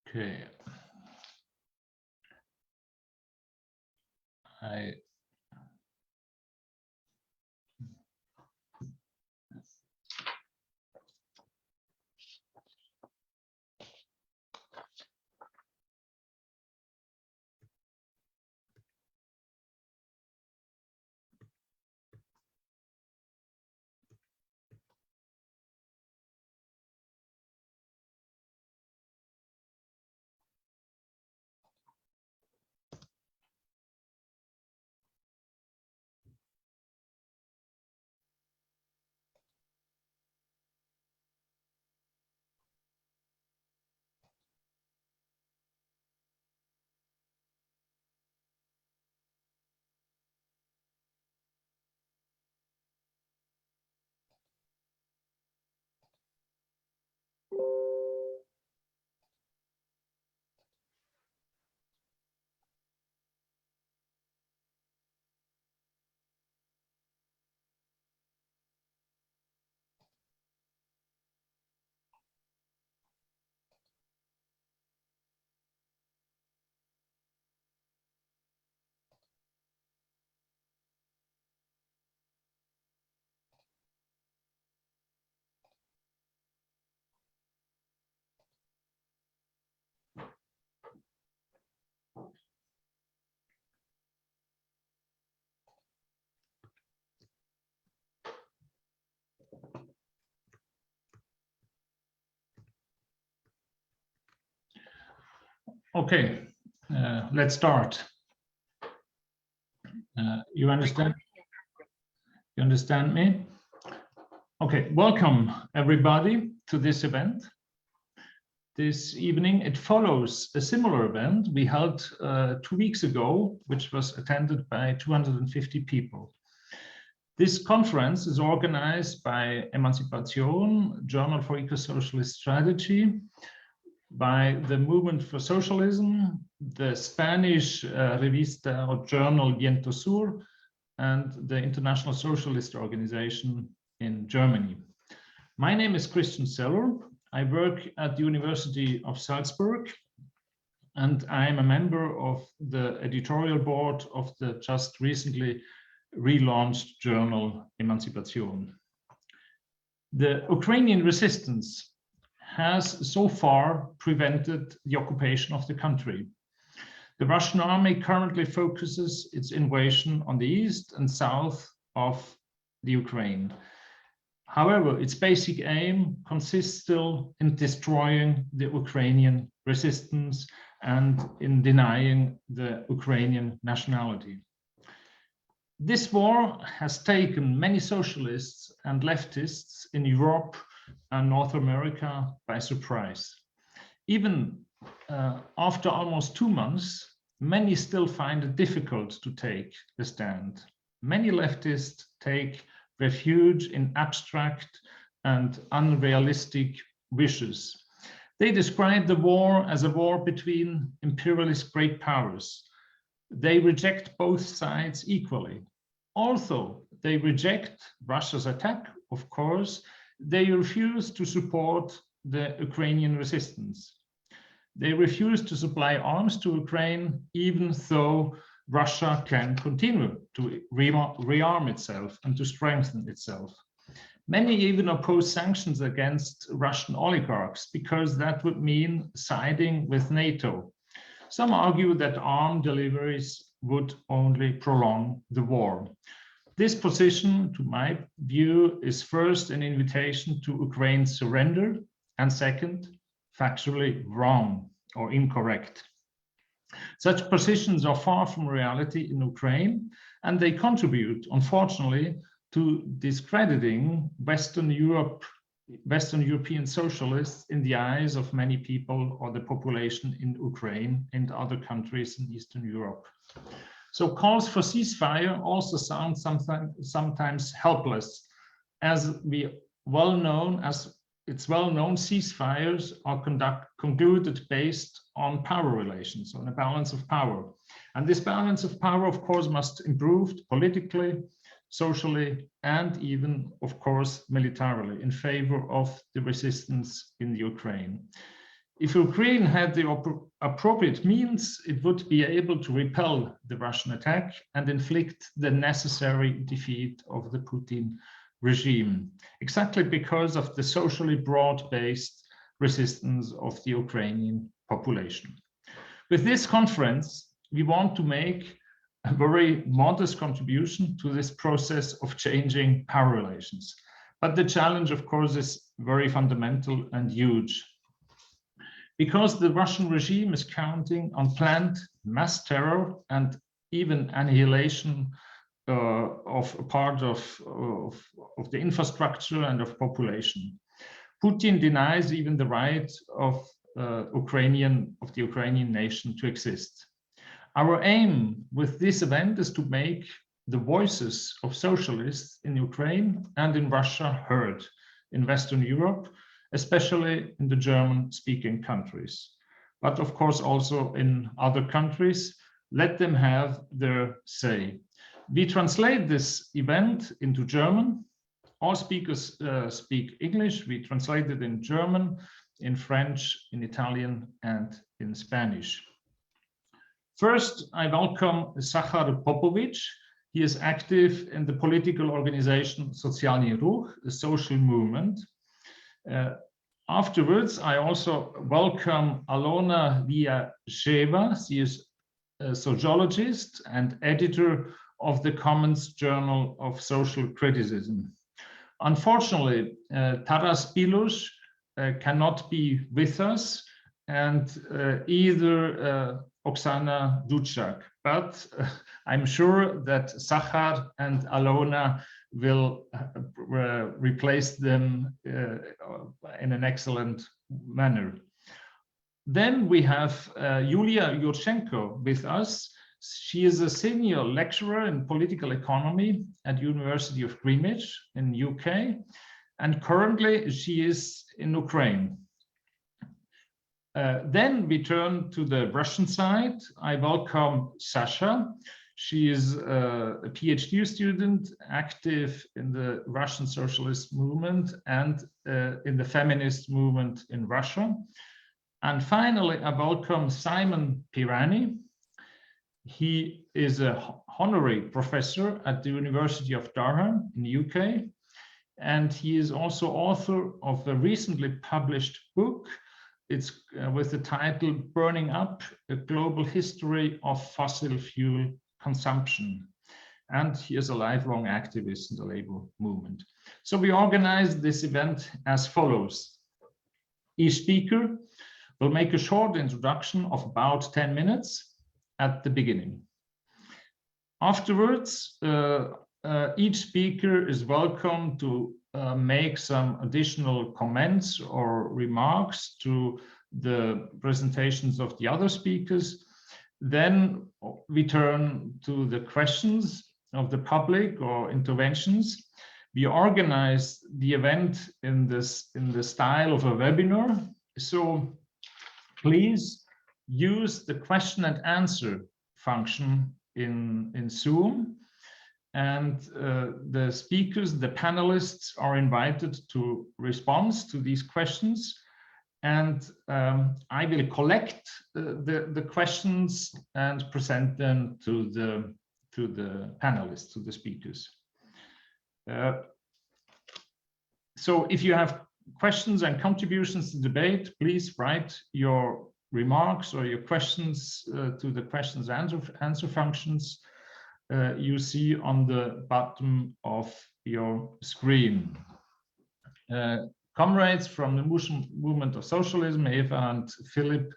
Okay. Okay, let's start. You understand? You understand me? Okay, welcome everybody to this event. This evening, it follows a similar event we held 2 weeks ago, which was attended by 250 people. This conference is organized by Emancipation, Journal for Eco-Socialist Strategy, by the Movement for Socialism, the Spanish revista or journal Viento Sur, and the International Socialist Organization in Germany. My name is Christian Seller. I work at the University of Salzburg, and I am a member of the editorial board of the just recently relaunched journal Emancipation. The Ukrainian resistance has so far prevented the occupation of the country. The Russian army currently focuses its invasion on the east and south of the Ukraine. However, its basic aim consists still in destroying the Ukrainian resistance and in denying the Ukrainian nationality. This war has taken many socialists and leftists in Europe and North America by surprise. Even after almost 2 months, many still find it difficult to take the stand. Many leftists take refuge in abstract and unrealistic wishes. They describe the war as a war between imperialist great powers. They reject both sides equally. Although they reject Russia's attack, of course, they refuse to support the Ukrainian resistance. They refuse to supply arms to Ukraine, even though Russia can continue to rearm itself and to strengthen itself. Many even oppose sanctions against Russian oligarchs because that would mean siding with NATO. Some argue that arm deliveries would only prolong the war. This position, to my view, is first an invitation to Ukraine's surrender, and second, factually wrong or incorrect. Such positions are far from reality in Ukraine, and they contribute, unfortunately, to discrediting Western European socialists in the eyes of many people or the population in Ukraine and other countries in Eastern Europe. So calls for ceasefire also sound sometimes helpless, as it's well known, ceasefires are concluded based on power relations, on a balance of power. And this balance of power, of course, must improve politically, socially, and even, of course, militarily in favor of the resistance in the Ukraine. If Ukraine had the appropriate means, it would be able to repel the Russian attack and inflict the necessary defeat of the Putin regime, exactly because of the socially broad-based resistance of the Ukrainian population. With this conference, we want to make a very modest contribution to this process of changing power relations. But the challenge, of course, is very fundamental and huge. Because the Russian regime is counting on planned mass terror and even annihilation of a part of the infrastructure and of population. Putin denies even the right of the Ukrainian nation to exist. Our aim with this event is to make the voices of socialists in Ukraine and in Russia heard in Western Europe, especially in the German-speaking countries, but of course also in other countries. Let them have their say. We translate this event into German. All speakers speak English. We translate it in German, in French, in Italian, and in Spanish. First, I welcome Zakhar Popovych. He is active in the political organization Sotsialnyi Rukh, a social movement. Afterwards, I also welcome Alona Liasheva. She is a sociologist and editor of the Commons Journal of Social Criticism. Unfortunately, Taras Pilus cannot be with us, and either Oksana Duchak, but I'm sure that Zakhar and Alona will replace them in an excellent manner. Then we have Yulia Yurchenko with us. She is a senior lecturer in political economy at University of Greenwich in UK, and currently she is in Ukraine. Then we turn to the Russian side. I welcome Sasha. She is a PhD student, active in the Russian socialist movement and in the feminist movement in Russia. And finally, I welcome Simon Pirani. He is an honorary professor at the University of Durham in the UK, and he is also author of a recently published book. It's with the title Burning Up, a Global History of Fossil Fuel Consumption. And he is a lifelong activist in the labor movement. So we organized this event as follows. Each speaker will make a short introduction of about 10 minutes at the beginning. Afterwards, each speaker is welcome to make some additional comments or remarks to the presentations of the other speakers. Then we turn to the questions of the public or interventions. We organize the event in the style of a webinar. So please use the question and answer function in Zoom. And the speakers, the panelists are invited to respond to these questions. And I will collect the questions and present them to the panelists, to the speakers. So if you have questions and contributions to the debate, please write your remarks or your questions to the questions and answer functions you see on the bottom of your screen. Comrades from the movement of socialism, Eva and Philip,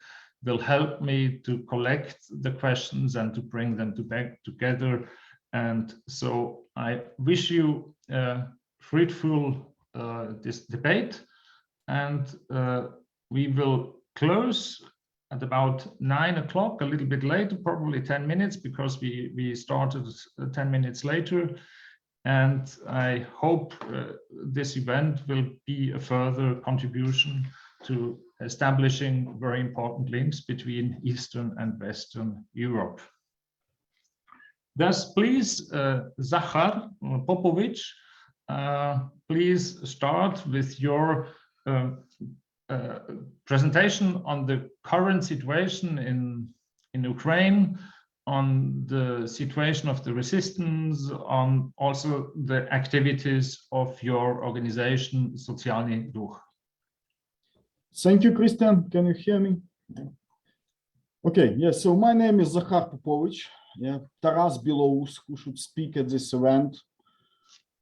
will help me to collect the questions and to bring them back together. And so I wish you a fruitful this debate, and we will close at about 9 o'clock, a little bit later, probably 10 minutes, because we started 10 minutes later. And I hope this event will be a further contribution to establishing very important links between Eastern and Western Europe. Thus, please, Zakhar Popovych, please start with your presentation on the current situation in Ukraine, on the situation of the resistance, on also the activities of your organization, Sotsialnyi Rukh. Thank you, Christian. Can you hear me? Okay, yes, so my name is Zakhar Popovych. Yeah, Taras Belows, who should speak at this event,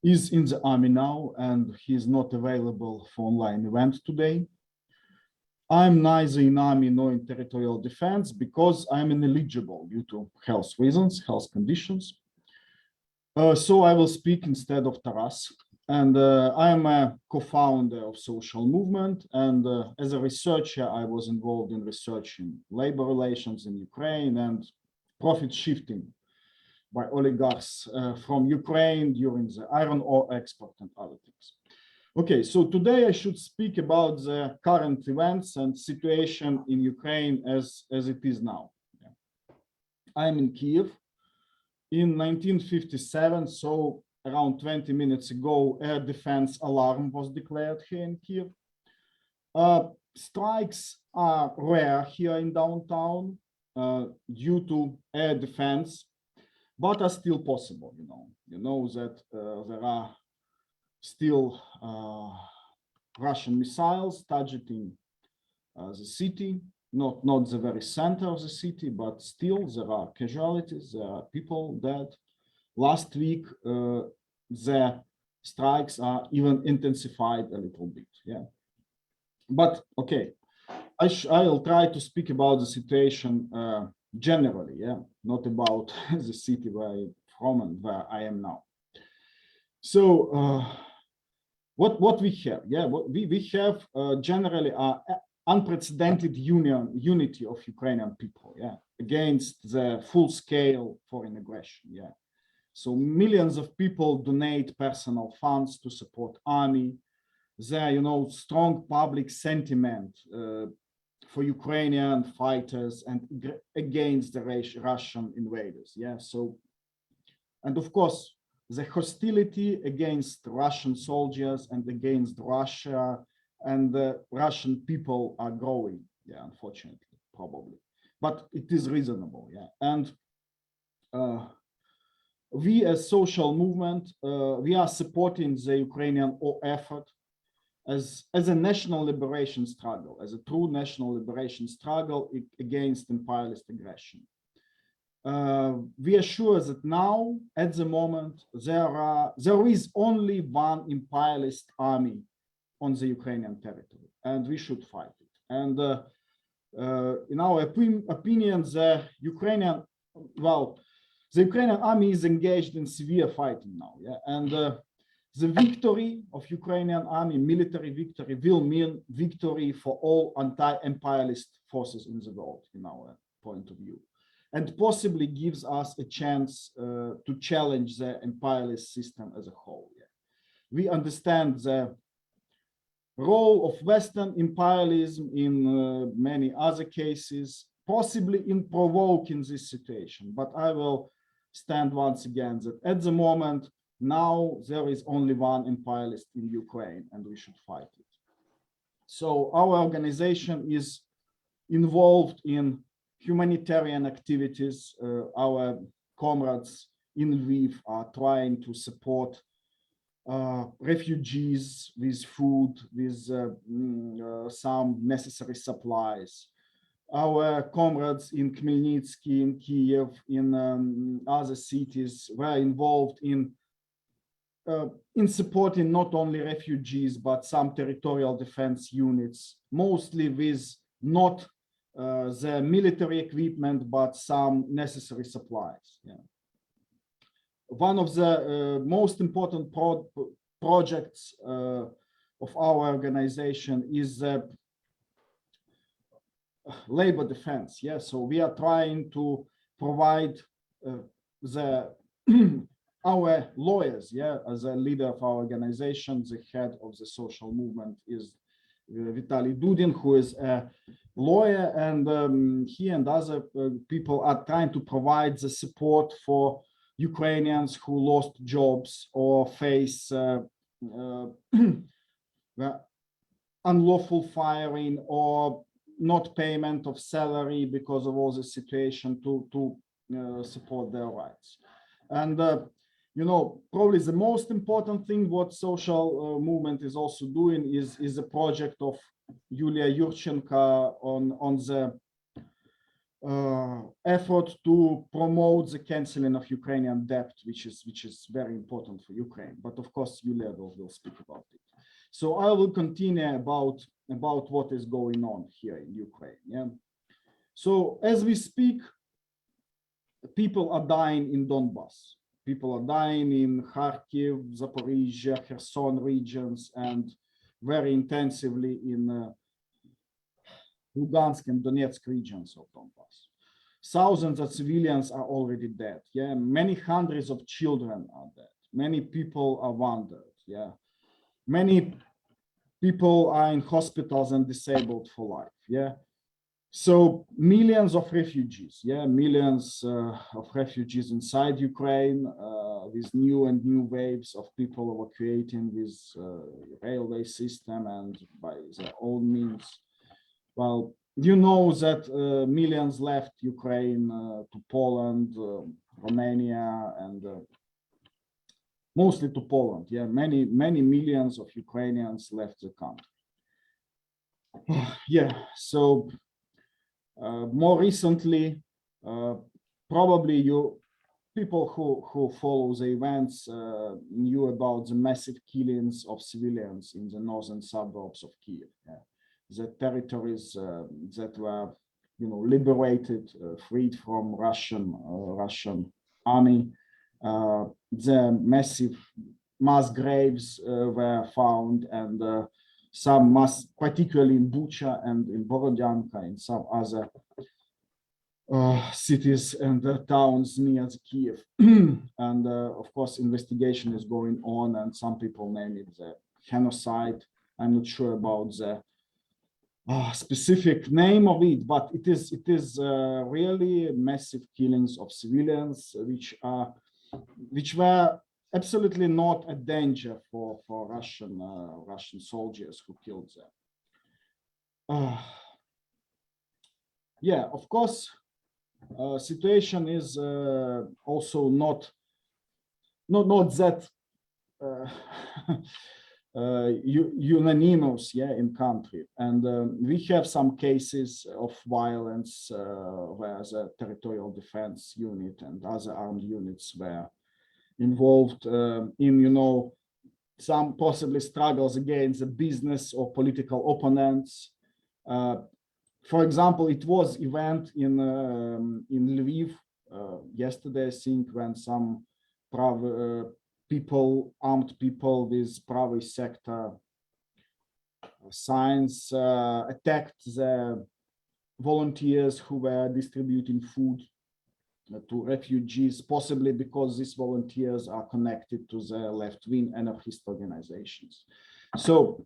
is in the army now, and he is not available for online event today. I'm neither in army nor in territorial defense because I'm ineligible due to health reasons, health conditions. So I will speak instead of Taras. And I am a co-founder of Social Movement. And as a researcher, I was involved in research in labor relations in Ukraine and profit shifting by oligarchs from Ukraine during the iron ore export and other things. Okay, so today I should speak about the current events and situation in Ukraine as it is now. Yeah. I'm in Kiev. In 1957, so around 20 minutes ago, air defense alarm was declared here in Kiev. Strikes are rare here in downtown due to air defense, but are still possible, you know. You know that there are still Russian missiles targeting the city, not the very center of the city, but still there are casualties, there are people dead. Last week, the strikes are even intensified a little bit, yeah. But okay, I'll try to speak about the situation generally, yeah, not about the city where I'm from and where I am now. So what we have, yeah, what we have generally unprecedented unity of Ukrainian people, yeah, against the full-scale foreign aggression, yeah. So millions of people donate personal funds to support army. There, you know, strong public sentiment for Ukrainian fighters and against the Russian invaders, yeah. So, and of course, the hostility against Russian soldiers and against Russia and the Russian people are growing, yeah, unfortunately, probably. But it is reasonable, yeah. And we as social movement, we are supporting the Ukrainian effort as a national liberation struggle, as a true national liberation struggle against imperialist aggression. We are sure that now, at the moment, there is only one imperialist army on the Ukrainian territory, and we should fight it. And in our opinion, the Ukrainian army is engaged in severe fighting now, yeah? And the victory of Ukrainian army, military victory, will mean victory for all anti-imperialist forces in the world, in our point of view, and possibly gives us a chance to challenge the imperialist system as a whole. Yeah. We understand the role of Western imperialism in many other cases, possibly in provoking this situation, but I will stand once again that at the moment, now there is only one imperialist in Ukraine and we should fight it. So our organization is involved in humanitarian activities. Our comrades in Lwiw are trying to support refugees with food, with some necessary supplies. Our comrades in Khmelnytsky, in Kyiv, in other cities were involved in supporting not only refugees, but some territorial defense units, mostly with not the military equipment, but some necessary supplies. Yeah. One of the most important projects of our organization is labor defense. Yeah, so we are trying to provide our lawyers. Yeah, as a leader of our organization, the head of the social movement is Vitaly Dudin, who is a lawyer, and he and other people are trying to provide the support for Ukrainians who lost jobs or face unlawful firing or not payment of salary because of all the situation to support their rights. And you know, probably the most important thing what social movement is also doing is a project of Yulia Yurchenko on the effort to promote the canceling of Ukrainian debt, which is very important for Ukraine. But of course, Yulia will speak about it. So I will continue about what is going on here in Ukraine. Yeah. So as we speak, people are dying in Donbass. People are dying in Kharkiv, Zaporizhia, Kherson regions, and very intensively in Lugansk and Donetsk regions of Donbass. Thousands of civilians are already dead. Yeah, many hundreds of children are dead. Many people are wounded. Yeah, many people are in hospitals and disabled for life. Yeah, so millions of refugees. Yeah, millions of refugees inside Ukraine with new waves of people evacuating with railway system and by their own means. Well, you know that millions left Ukraine to Poland, Romania, and mostly to Poland. Yeah, many millions of Ukrainians left the country. Yeah, so more recently, probably people who follow the events knew about the massive killings of civilians in the northern suburbs of Kiev. Yeah. The territories that were, you know, liberated, freed from Russian army. The massive mass graves were found, and some mass, particularly in Bucha and in Borodyanka, and some other cities and towns near Kiev. And of course, investigation is going on, and some people name it the genocide. I'm not sure about the specific name of it, but it is really massive killings of civilians, which were absolutely not a danger for Russian soldiers who killed them. Yeah, of course, situation is also not that unanimous, yeah, in country, and we have some cases of violence where the territorial defense unit and other armed units were involved in, you know, some possibly struggles against the business or political opponents. For example, it was event in Lwiw yesterday, I think, when some armed people with Pravy sector signs attacked the volunteers who were distributing food to refugees, possibly because these volunteers are connected to the left-wing anarchist organizations. So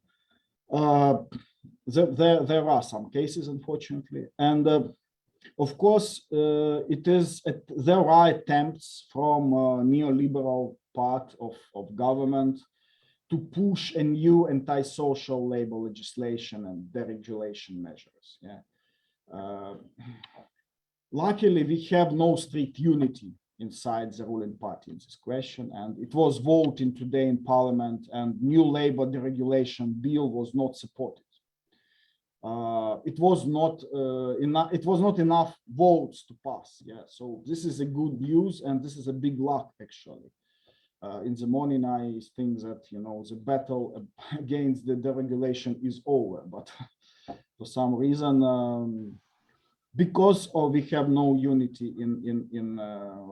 there are some cases, unfortunately, and of course, there are attempts from neoliberal part of government to push a new anti-social labor legislation and deregulation measures. Yeah. Luckily, we have no strict unity inside the ruling party in this question, and it was voted today in parliament, and new labor deregulation bill was not supported. It was not enough votes to pass. Yeah, so this is a good news, and this is a big luck actually. In the morning, I think that, you know, the battle against the deregulation is over, but for some reason, because we have no unity in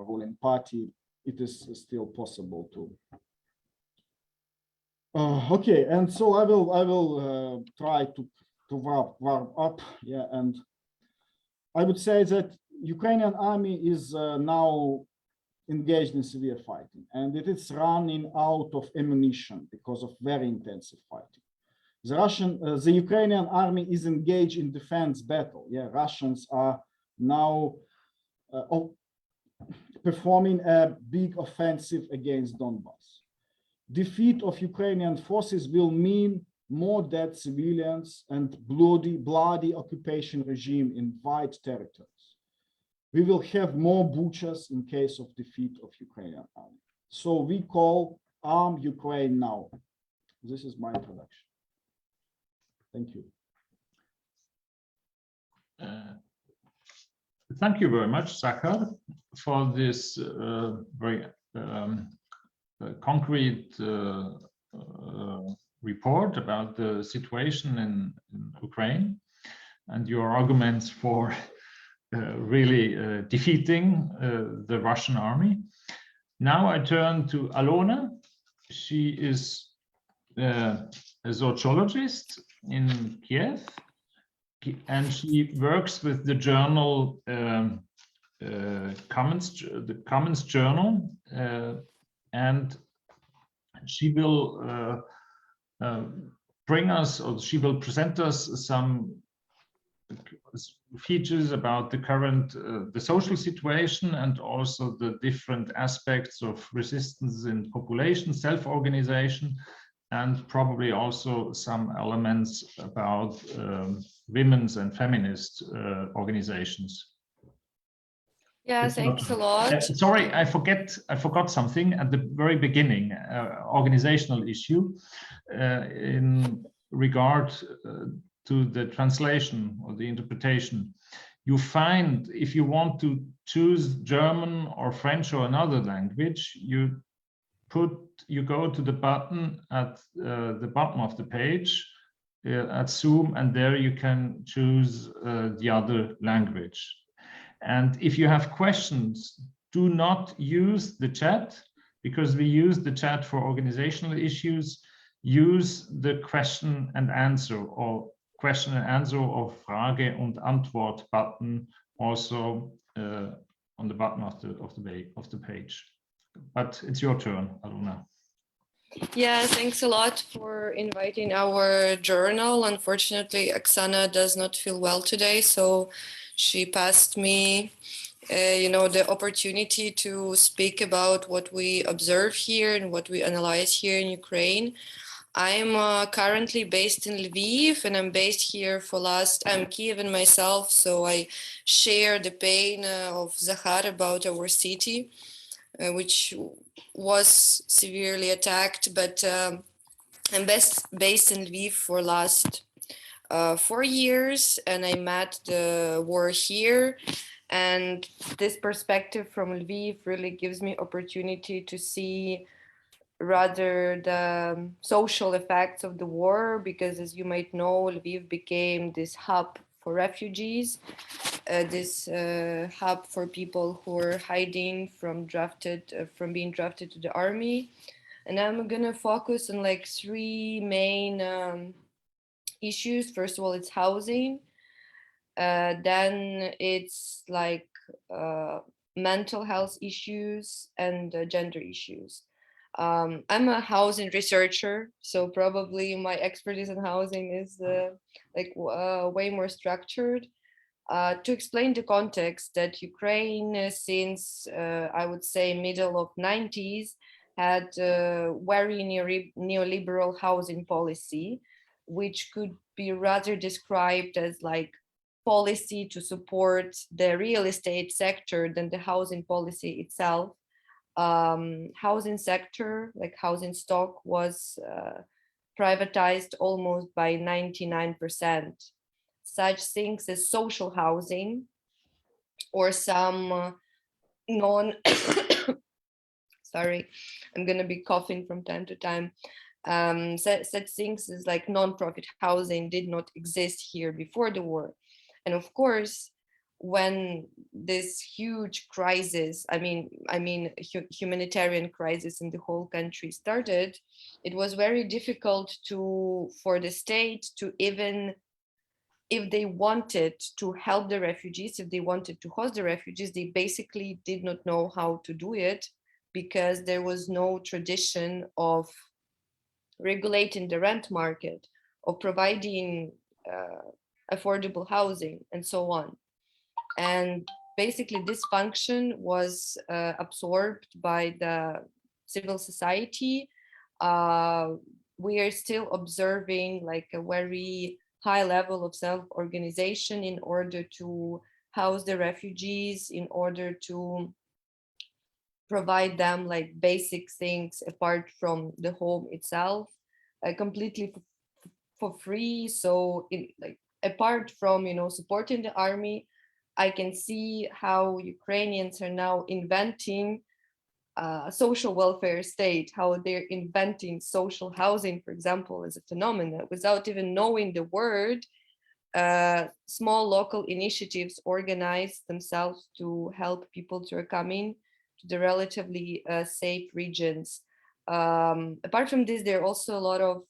ruling party, it is still possible to. Okay, and so I will try to wrap up. Yeah, and I would say that Ukrainian army is now engaged in severe fighting, and it is running out of ammunition because of very intensive fighting. The Ukrainian army is engaged in defense battle. Yeah, Russians are now performing a big offensive against Donbass. Defeat of Ukrainian forces will mean more dead civilians and bloody occupation regime in wide territories. We will have more butchers in case of defeat of Ukrainian army. So we call Arm Ukraine now. This is my introduction. Thank you. Thank you very much, Zakhar, for this very concrete report about the situation in Ukraine and your arguments for really defeating the Russian army. Now I turn to Alona. She is a sociologist in Kiev, and she works with the journal the Commons Journal, and she will bring us, or she will present us some features about the current the social situation and also the different aspects of resistance in population self-organization, and probably also some elements about women's and feminist organizations. Yeah, thanks a lot. Sorry, I forgot something at the very beginning, organizational issue in regard to the translation or the interpretation. You find, if you want to choose German or French or another language, you go to the button at the bottom of the page at Zoom, and there you can choose the other language. And if you have questions, do not use the chat, because we use the chat for organizational issues. Use the question and answer or Frage und Antwort button also on the bottom of the page. But it's your turn, Alona. Yeah, thanks a lot for inviting our journal. Unfortunately, Oksana does not feel well today, so she passed me, the opportunity to speak about what we observe here and what we analyze here in Ukraine. I'm currently based in Lwiw, and I'm based here I'm Kievan myself, so I share the pain of Zakhar about our city, which was severely attacked, but I'm based in Lwiw for last 4 years, and I met the war here, and this perspective from Lwiw really gives me opportunity to see rather the social effects of the war, because as you might know, Lwiw became this hub for refugees, this hub for people who are hiding from being drafted to the army. And I'm gonna focus on like 3 main issues. First of all, it's housing. Then it's like mental health issues and gender issues. I'm a housing researcher, so probably my expertise in housing is way more structured. To explain the context, that Ukraine since I would say middle of 90s had a very neoliberal housing policy, which could be rather described as like policy to support the real estate sector than the housing policy itself. Housing sector, like housing stock, was privatized almost by 99%. Such things as social housing or some sorry, I'm gonna be coughing from time to time. Such things as like non-profit housing did not exist here before the war. And of course, when this huge crisis, humanitarian crisis in the whole country started, it was very difficult for the state to, even if they wanted to help the refugees, if they wanted to host the refugees, they basically did not know how to do it, because there was no tradition of regulating the rent market, of providing affordable housing, and so on. And basically this function was absorbed by the civil society, we are still observing like a very high level of self-organization in order to house the refugees, in order to provide them like basic things apart from the home itself, completely for free. So like apart from, you know, supporting the army, I can see how Ukrainians are now inventing social welfare state, how they're inventing social housing, for example, as a phenomenon without even knowing the word. Small local initiatives organize themselves to help people to come in to the relatively safe regions. Apart from this, there are also a lot of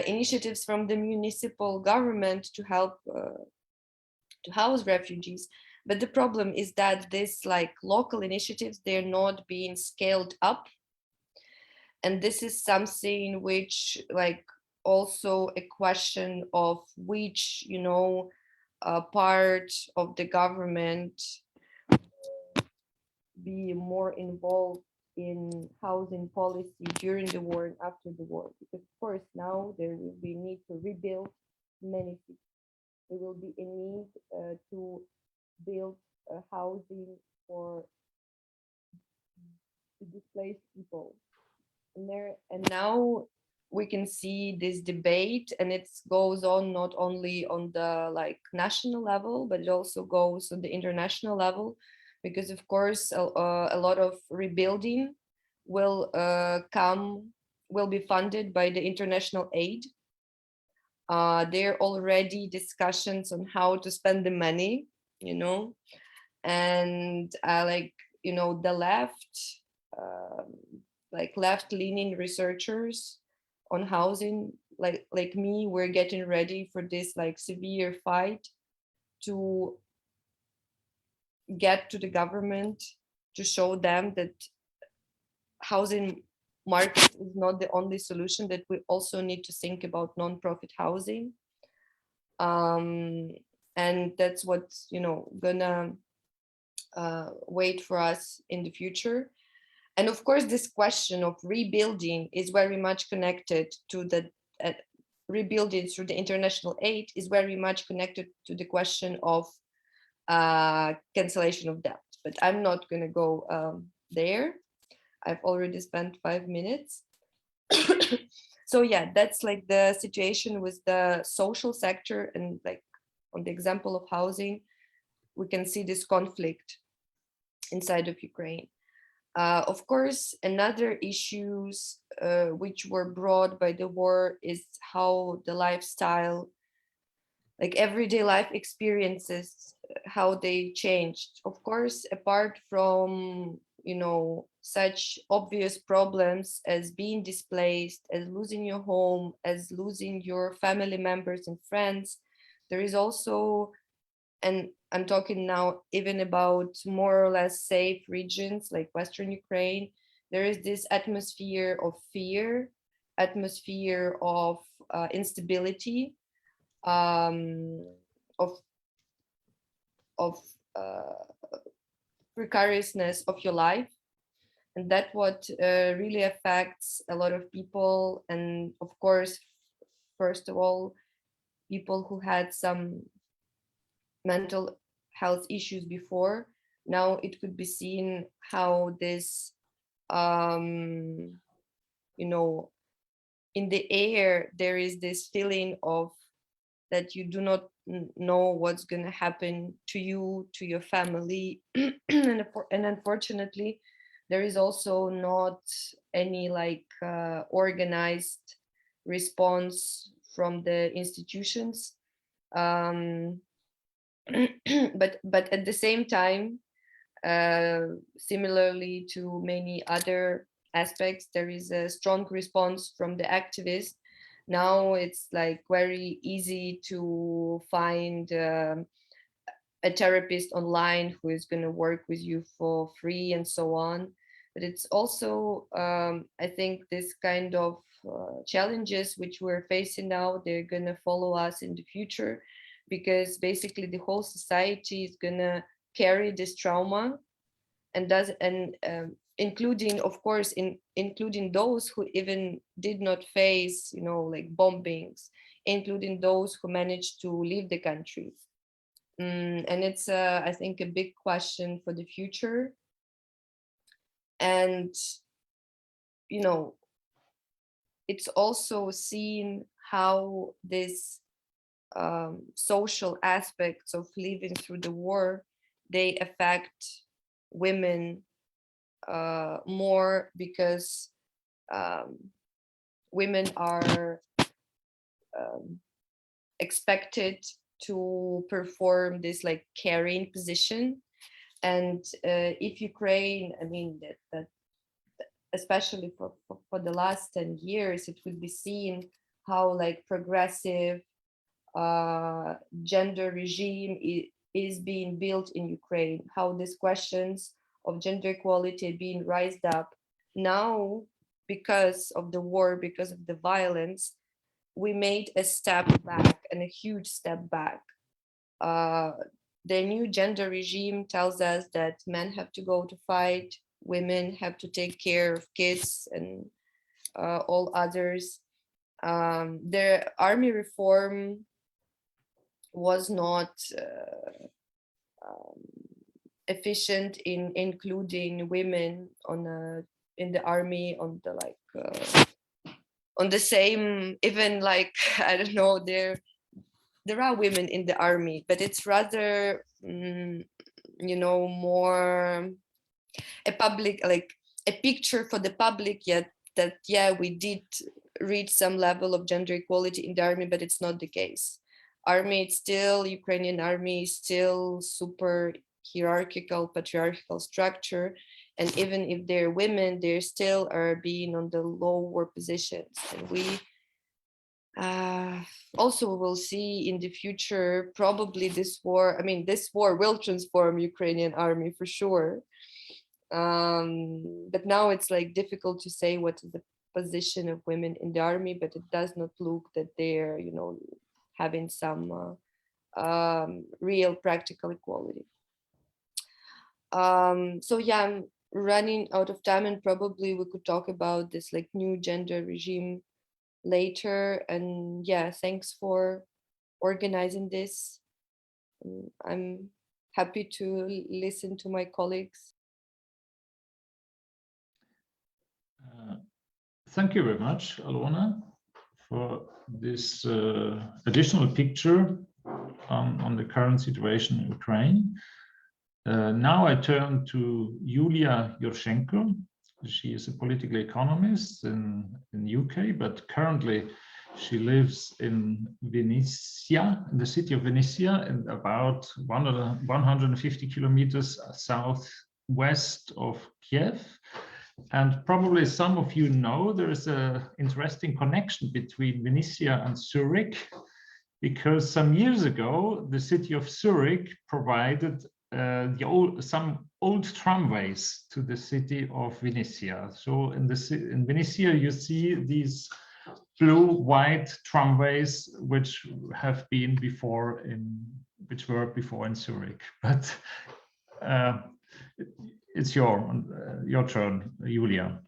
initiatives from the municipal government to help to house refugees. But the problem is that this like local initiatives, they're not being scaled up. And this is something which like also a question of which, you know, part of the government be more involved in housing policy during the war and after the war. Because of course now there will be need to rebuild many cities. There will be a need to build housing for the displaced people. And now we can see this debate, and it goes on not only on the like national level, but it also goes on the international level, because of course a lot of rebuilding will be funded by the international aid. There are already discussions on how to spend the money, you know, and like, you know, the left, like left-leaning researchers on housing, like me, we're getting ready for this like severe fight to get to the government to show them that housing market is not the only solution, that we also need to think about non-profit housing. And that's what's, you know, gonna wait for us in the future. And of course, this question of rebuilding is very much connected to the rebuilding through the international aid is very much connected to the question of cancellation of debt. But I'm not going to go there. I've already spent 5 minutes. So yeah, that's like the situation with the social sector, and like on the example of housing, we can see this conflict inside of Ukraine. Of course, another issues which were brought by the war is how the lifestyle, like everyday life experiences, how they changed. Of course, apart from, you know, such obvious problems as being displaced, as losing your home, as losing your family members and friends, there is also, and I'm talking now even about more or less safe regions like Western Ukraine, there is this atmosphere of fear, atmosphere of instability, of precariousness of your life. And that what really affects a lot of people. And of course, first of all, people who had some mental health issues before. Now it could be seen how this, you know, in the air, there is this feeling of that you do not know what's going to happen to you, to your family. And unfortunately, there is also not any like organized response from the institutions. But at the same time, similarly to many other aspects, there is a strong response from the activists. Now it's like very easy to find a therapist online who is going to work with you for free and so on. But it's also, I think, this kind of challenges which we're facing now, they're going to follow us in the future, because basically the whole society is going to carry this trauma, and including, of course, including those who even did not face, like bombings, including those who managed to leave the country. And it's, I think, a big question for the future. And, it's also seen how this social aspects of living through the war, they affect women more, because women are expected to perform this like carrying position. And if Ukraine, I mean, that especially for the last 10 years, it will be seen how like progressive gender regime is being built in Ukraine, how these questions of gender equality being raised up. Now, because of the war, because of the violence, we made a step back, and a huge step back. The new gender regime tells us that men have to go to fight, women have to take care of kids and all others. The army reform was not efficient in including women in the army, on the on the same, even like, I don't know, there are women in the army, but it's rather more a public, like a picture for the public, yet that we did reach some level of gender equality in the army, but it's not the case. Army, it's still, Ukrainian army is still super hierarchical, patriarchal structure, and even if they're women, they still are being on the lower positions. And we also will see in the future, probably this war will transform Ukrainian army for sure. But now it's like difficult to say what is the position of women in the army, but it does not look that they're, having some real practical equality. So yeah, I'm running out of time, and probably we could talk about this like new gender regime later. And yeah, thanks for organizing this. I'm happy to listen to my colleagues. Thank you very much, Alona, for this additional picture on the current situation in Ukraine. Now I turn to Yulia Yurshenko. She is a political economist in UK, but currently she lives in Vinnytsia, in the city of Vinnytsia, and about 150 kilometers southwest of Kiev. And probably some of you know there is an interesting connection between Vinnytsia and Zurich, because some years ago the city of Zurich provided some old tramways to the city of Vinnytsia. So in Vinnytsia you see these blue-white tramways which were before in Zurich. But it's your turn, Julia.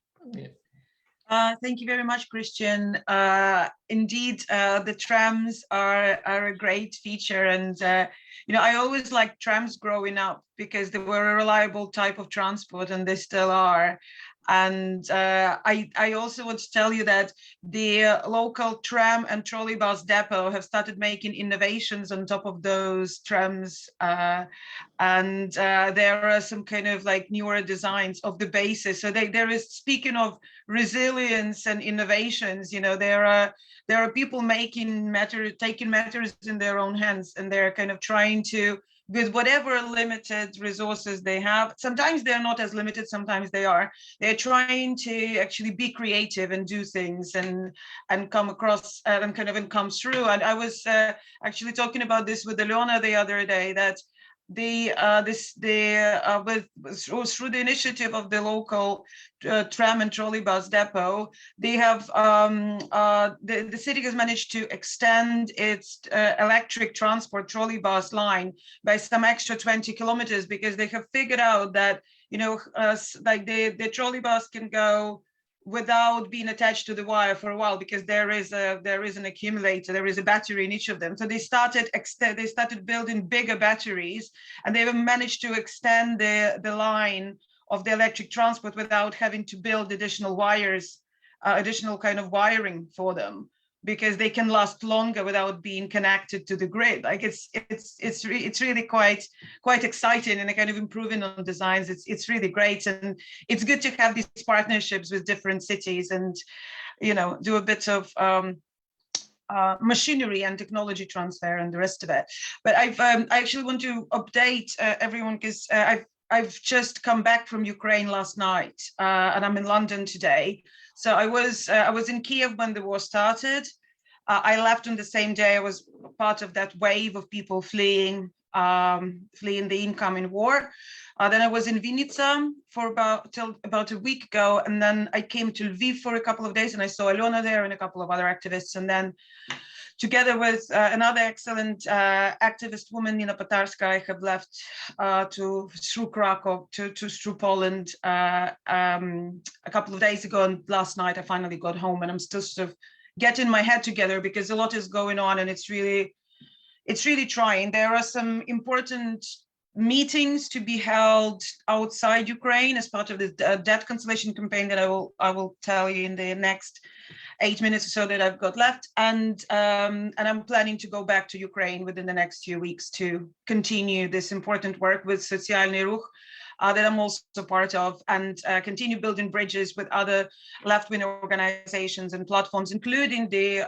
Thank you very much, Christian. Indeed, the trams are a great feature, and I always liked trams growing up because they were a reliable type of transport, and they still are. And I also want to tell you that the local tram and trolley bus depot have started making innovations on top of those trams. And there are some kind of like newer designs of the bases. So there is, speaking of resilience and innovations, there are people taking matters in their own hands, and they're kind of trying to, with whatever limited resources they have. Sometimes they're not as limited, sometimes they are. They're trying to actually be creative and do things and come across and come through. And I was actually talking about this with Alona the other day, that through the initiative of the local tram and trolley bus depot, they have the city has managed to extend its electric transport trolley bus line by some extra 20 kilometers, because they have figured out that like the trolley bus can go without being attached to the wire for a while, because there is an accumulator, there is a battery in each of them. So they started building bigger batteries, and they managed to extend the line of the electric transport without having to build additional wires, additional kind of wiring for them, because they can last longer without being connected to the grid. Like it's really quite exciting, and kind of improving on designs. It's really great, and it's good to have these partnerships with different cities, and do a bit of machinery and technology transfer and the rest of it. But I actually want to update everyone, because I've just come back from Ukraine last night, and I'm in London today. So I was in Kyiv when the war started. I left on the same day. I was part of that wave of people fleeing the incoming war. Then I was in Vinnytsia for about a week ago, and then I came to Lwiw for a couple of days, and I saw Alona there and a couple of other activists, and then together with another excellent activist woman, Nina Patarska, I have left through Krakow through Poland a couple of days ago, and last night I finally got home, and I'm still sort of getting my head together, because a lot is going on, and it's really trying. There are some important meetings to be held outside Ukraine as part of the debt cancellation campaign that I will tell you in the next 8 minutes or so that I've got left, and I'm planning to go back to Ukraine within the next few weeks to continue this important work with Sotsialnyi Rukh that I'm also part of, and continue building bridges with other left-wing organizations and platforms, including the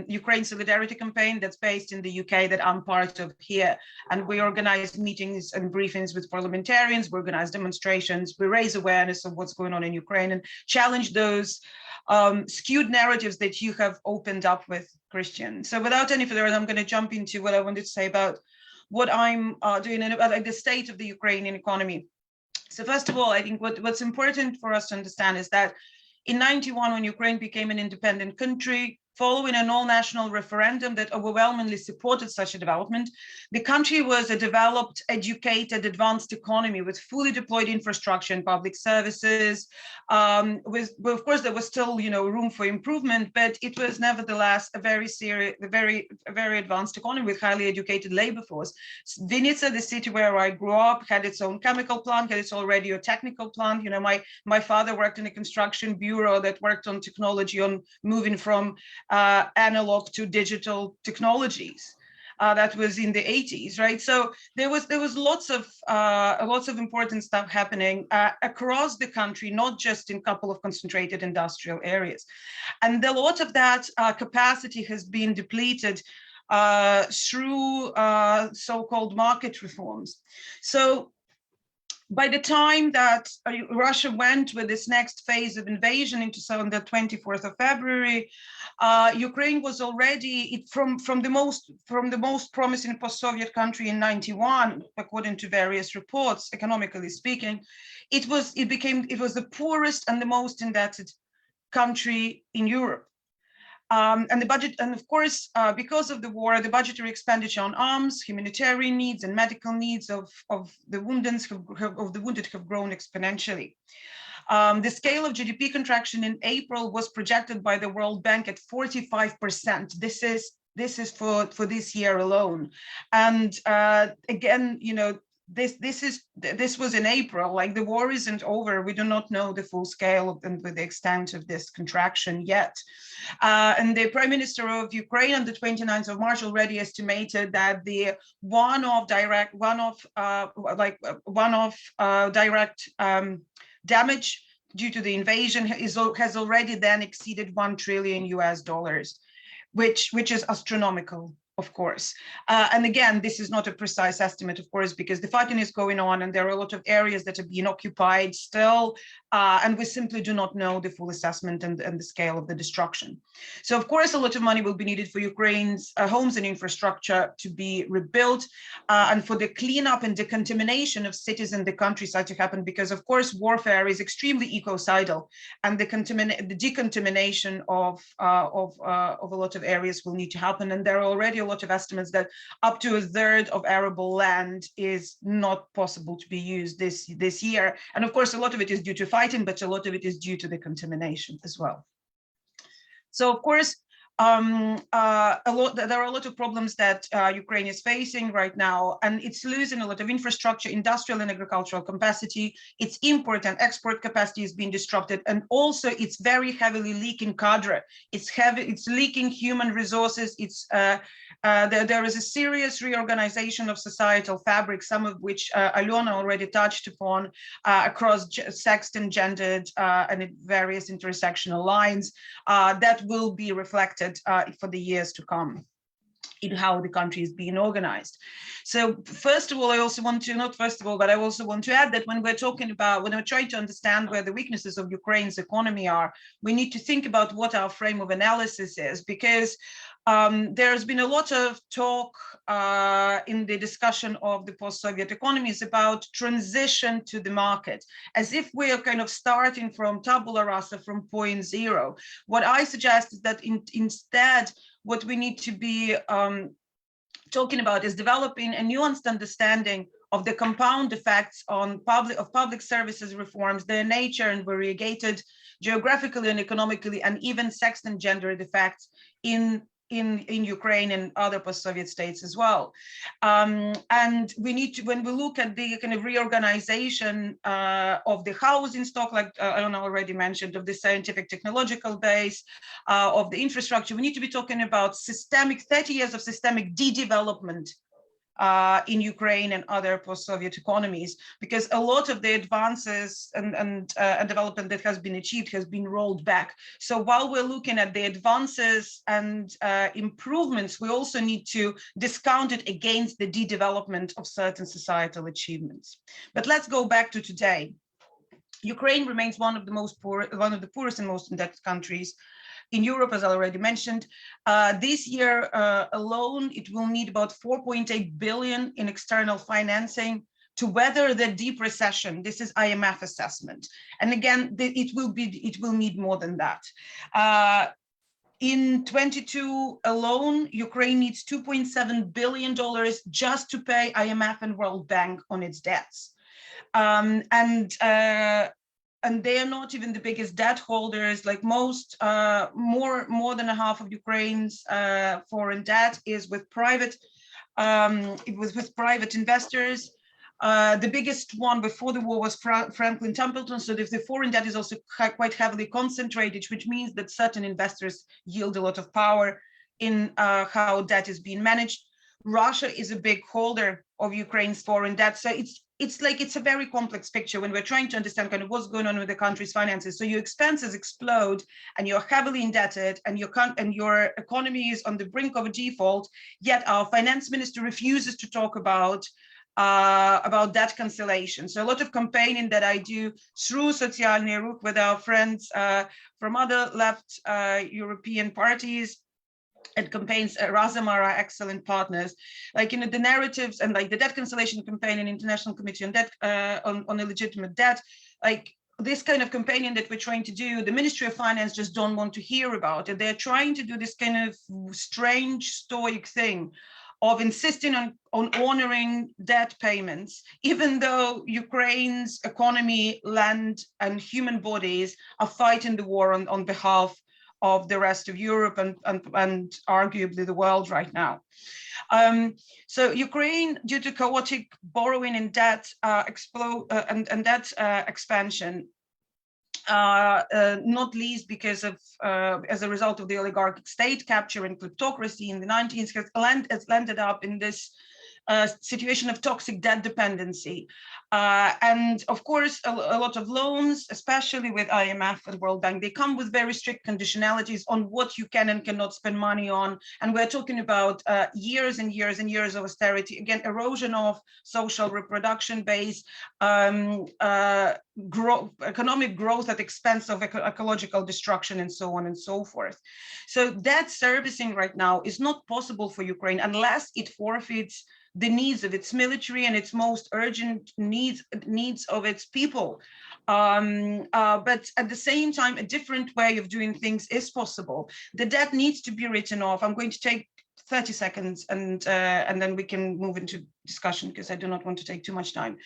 Ukraine Solidarity Campaign that's based in the UK that I'm part of here. And we organize meetings and briefings with parliamentarians, we organize demonstrations, we raise awareness of what's going on in Ukraine and challenge those skewed narratives that you have opened up with, Christian. So without any further ado, I'm going to jump into what I wanted to say about what I'm doing and about the state of the Ukrainian economy. So first of all, I think what's important for us to understand is that in '91, when Ukraine became an independent country, following an all-national referendum that overwhelmingly supported such a development, the country was a developed, educated, advanced economy with fully deployed infrastructure and public services. Of course, there was still, room for improvement, but it was nevertheless a very advanced economy with highly educated labor force. Vinnytsia, the city where I grew up, had its own chemical plant, had its own radio technical plant. My father worked in a construction bureau that worked on technology, on moving from analog to digital technologies. That was in the 80s, right? So there was lots of important stuff happening across the country, not just in a couple of concentrated industrial areas. And a lot of that capacity has been depleted through so-called market reforms. So by the time that Russia went with this next phase of invasion into on the 24th of February, Ukraine was already from the most promising post-Soviet country in '91, according to various reports, economically speaking, it was the poorest and the most indebted country in Europe. And the budget, and of course, because of the war, the budgetary expenditure on arms, humanitarian needs, and medical needs of the wounded have grown exponentially. The scale of GDP contraction in April was projected by the World Bank at 45%. This is for this year alone. And again, this was in April. Like, the war isn't over. We do not know the full scale and the extent of this contraction yet. And the Prime Minister of Ukraine on the 29th of March already estimated that the one-off direct damage due to the invasion has already then exceeded $1 trillion, which is astronomical, of course. And again, this is not a precise estimate, of course, because the fighting is going on and there are a lot of areas that are being occupied still, and we simply do not know the full assessment and the scale of the destruction. So, of course, a lot of money will be needed for Ukraine's homes and infrastructure to be rebuilt, and for the cleanup and decontamination of cities and the countryside to happen, because, of course, warfare is extremely ecocidal, and the decontamination of a lot of areas will need to happen. And there are already a a lot of estimates that up to a third of arable land is not possible to be used this year. And of course, a lot of it is due to fighting, but a lot of it is due to the contamination as well. So of course, there are a lot of problems that Ukraine is facing right now, and it's losing a lot of infrastructure, industrial and agricultural capacity. Its import and export capacity is being disrupted, and also it's very heavily leaking cadre. It's leaking human resources. There is a serious reorganization of societal fabric, some of which Alona already touched upon, across sexed and gendered and various intersectional lines that will be reflected for the years to come in how the country is being organized. So first of all, I also want to, not first of all, but I also want to add that when we're trying to understand where the weaknesses of Ukraine's economy are, we need to think about what our frame of analysis is, because there's been a lot of talk in the discussion of the post-Soviet economies about transition to the market, as if we are kind of starting from tabula rasa, from point zero. What I suggest is that instead, what we need to be talking about is developing a nuanced understanding of the compound effects on public services reforms, their nature and variegated geographically and economically, and even sex and gendered effects in Ukraine and other post-Soviet states as well. And we need to, when we look at the kind of reorganization of the housing stock, like Alona already mentioned, of the scientific technological base, of the infrastructure, we need to be talking about 30 years of systemic de-development in Ukraine and other post-Soviet economies, because a lot of the advances and development that has been achieved has been rolled back. So while we're looking at the advances and improvements, we also need to discount it against the de-development of certain societal achievements. But let's go back to today. Ukraine remains one of the poorest and most indebted countries in Europe, as I already mentioned. This year alone, it will need about 4.8 billion in external financing to weather the deep recession. This is IMF assessment. And again, it will need more than that. In 22 alone, Ukraine needs $2.7 billion just to pay IMF and World Bank on its debts. And they are not even the biggest debt holders. Like most, more than a half of Ukraine's foreign debt is with private, private investors. The biggest one before the war was Franklin Templeton. So the foreign debt is also quite heavily concentrated, which means that certain investors yield a lot of power in how debt is being managed. Russia is a big holder of Ukraine's foreign debt. So it's a very complex picture when we're trying to understand kind of what's going on with the country's finances. So your expenses explode and you're heavily indebted and your economy is on the brink of a default, yet our finance minister refuses to talk about debt cancellation. So a lot of campaigning that I do through Sotsialnyi, Rukh, with our friends from other left European parties, and campaigns, Razom are our excellent partners, like the narratives and like the debt cancellation campaign and International Committee on Debt, on illegitimate debt, like this kind of campaigning that we're trying to do, the Ministry of Finance just don't want to hear about it. They're trying to do this kind of strange stoic thing of insisting on honoring debt payments, even though Ukraine's economy, land, and human bodies are fighting the war on behalf of the rest of Europe and arguably the world right now. So Ukraine, due to chaotic borrowing and debt expansion, not least because of, as a result of the oligarchic state capture and kleptocracy in the 90s, has landed up in this situation of toxic debt dependency. And of course, a lot of loans, especially with IMF and World Bank, they come with very strict conditionalities on what you can and cannot spend money on. And we're talking about years and years and years of austerity, again, erosion of social reproduction base, economic growth at the expense of ecological destruction, and so on and so forth. So debt servicing right now is not possible for Ukraine unless it forfeits the needs of its military and its most urgent needs of its people. But at the same time, a different way of doing things is possible. The debt needs to be written off. I'm going to take 30 seconds, and then we can move into discussion, because I do not want to take too much time.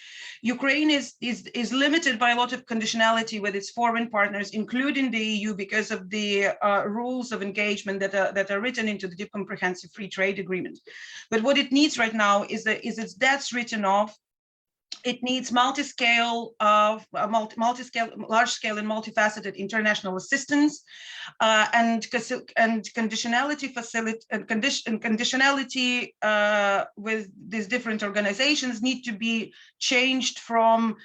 Ukraine is limited by a lot of conditionality with its foreign partners, including the EU, because of the rules of engagement that are written into the Deep Comprehensive Free Trade Agreement. But what it needs right now is its debts written off. It needs large-scale and multifaceted international assistance, and conditionality with these different organizations need to be changed from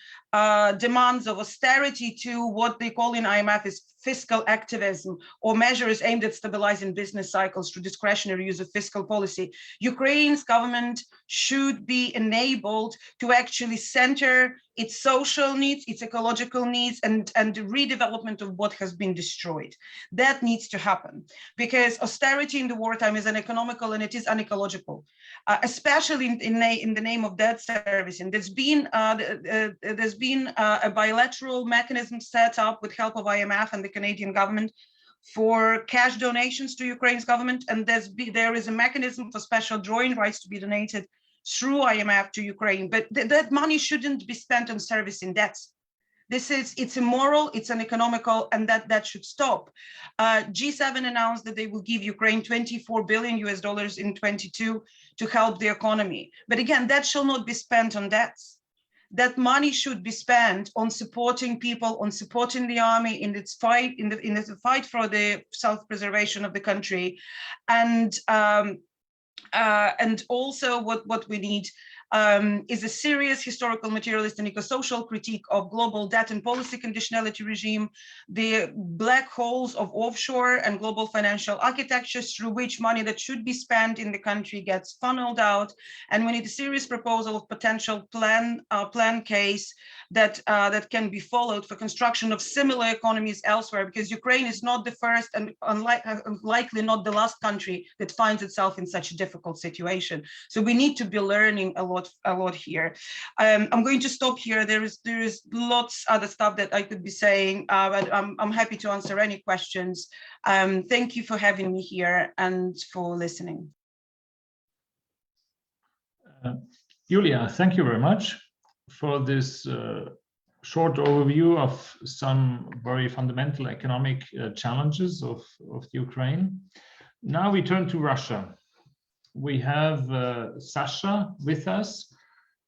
demands of austerity to what they call in IMF is fiscal activism, or measures aimed at stabilizing business cycles through discretionary use of fiscal policy. Ukraine's government should be enabled to actually center its social needs, its ecological needs, and the redevelopment of what has been destroyed. That needs to happen, because austerity in the wartime is uneconomical and it is unecological, especially in the name of debt service. And there's been a bilateral mechanism set up with help of IMF and the Canadian government for cash donations to Ukraine's government, and there is a mechanism for special drawing rights to be donated through IMF to Ukraine, but that money shouldn't be spent on servicing debts. It's immoral, it's uneconomical, and that should stop. G7 announced that they will give Ukraine $24 billion in 22 to help the economy. But again, that shall not be spent on debts. That money should be spent on supporting people, on supporting the army in its fight, in the fight for the self-preservation of the country, and also what we need is a serious historical, materialist, and eco-social critique of global debt and policy conditionality regime, the black holes of offshore and global financial architectures through which money that should be spent in the country gets funneled out, and we need a serious proposal of potential plan case that can be followed for construction of similar economies elsewhere, because Ukraine is not the first and likely not the last country that finds itself in such a difficult situation. So we need to be learning a lot here. I'm going to stop here. There is lots other stuff that I could be saying, but I'm happy to answer any questions. Thank you for having me here and for listening. Julia, thank you very much for this short overview of some very fundamental economic challenges of Ukraine. Now we turn to Russia. We have Sasha with us.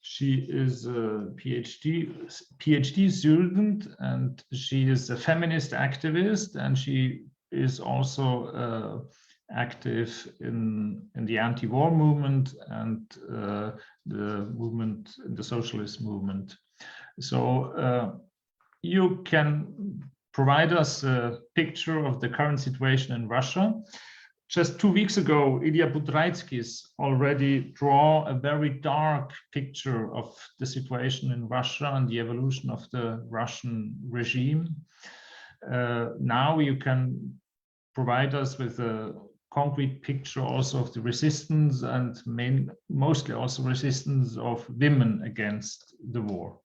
She is a PhD student, and she is a feminist activist, and she is also active in the anti-war movement and the socialist movement. So you can provide us a picture of the current situation in Russia. Just 2 weeks ago, Ilya Budraitskis already draw a very dark picture of the situation in Russia and the evolution of the Russian regime. Now you can provide us with a concrete picture also of the resistance, and mostly also resistance of women against the war.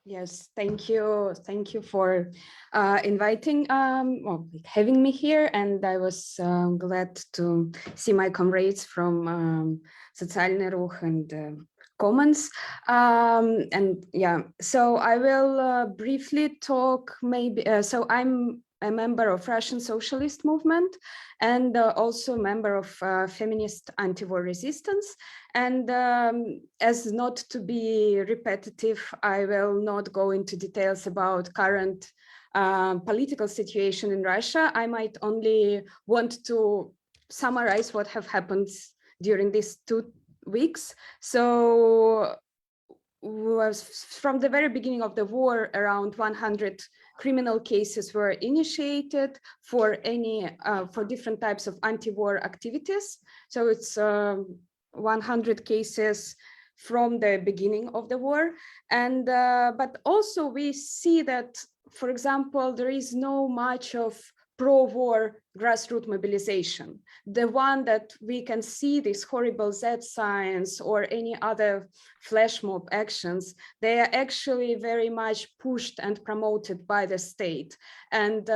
Yes, thank you. Thank you for inviting, having me here. And I was glad to see my comrades from Sotsialnyi, Rukh, and Commons. And yeah, so I will briefly talk maybe, so I'm a member of Russian Socialist movement and also a member of feminist anti-war resistance. And as not to be repetitive, I will not go into details about current political situation in Russia. I might only want to summarize what have happened during these 2 weeks. So from the very beginning of the war, around 100 criminal cases were initiated for different types of anti-war activities. So it's 100 cases from the beginning of the war. And but also we see that, for example, there is no much of pro-war grassroots mobilization, the one that we can see these horrible Z signs or any other flash mob actions, they are actually very much pushed and promoted by the state. And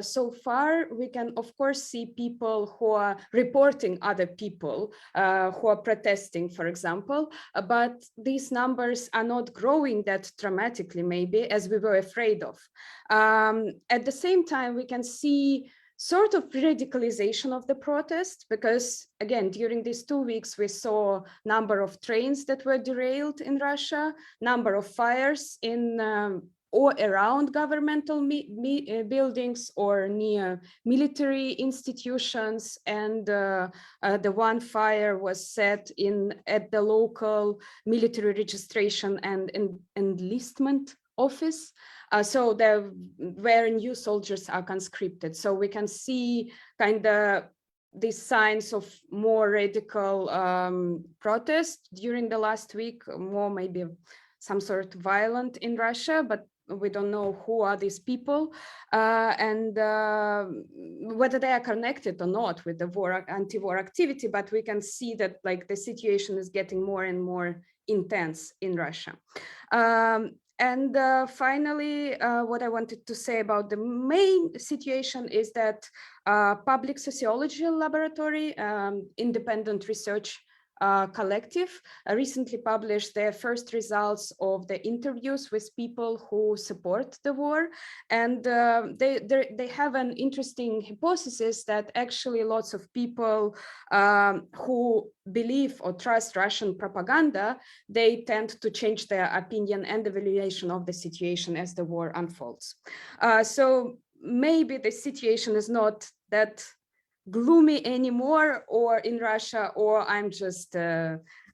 so far, we can, of course, see people who are reporting other people who are protesting, for example, but these numbers are not growing that dramatically, maybe, as we were afraid of. At the same time, we can see sort of radicalization of the protest, because again, during these 2 weeks, we saw number of trains that were derailed in Russia, number of fires in or around governmental buildings or near military institutions. And the one fire was set at the local military registration and enlistment office. So there where new soldiers are conscripted. So we can see kind of these signs of more radical protest during the last week, more maybe some sort of violent in Russia, but we don't know who are these people and whether they are connected or not with the war, anti-war activity, but we can see that like the situation is getting more and more intense in Russia. And finally, what I wanted to say about the main situation is that Public Sociology Laboratory, independent research collective, recently published their first results of the interviews with people who support the war. And they have an interesting hypothesis that actually lots of people who believe or trust Russian propaganda, they tend to change their opinion and evaluation of the situation as the war unfolds. So maybe the situation is not that gloomy anymore, or in Russia, or I'm just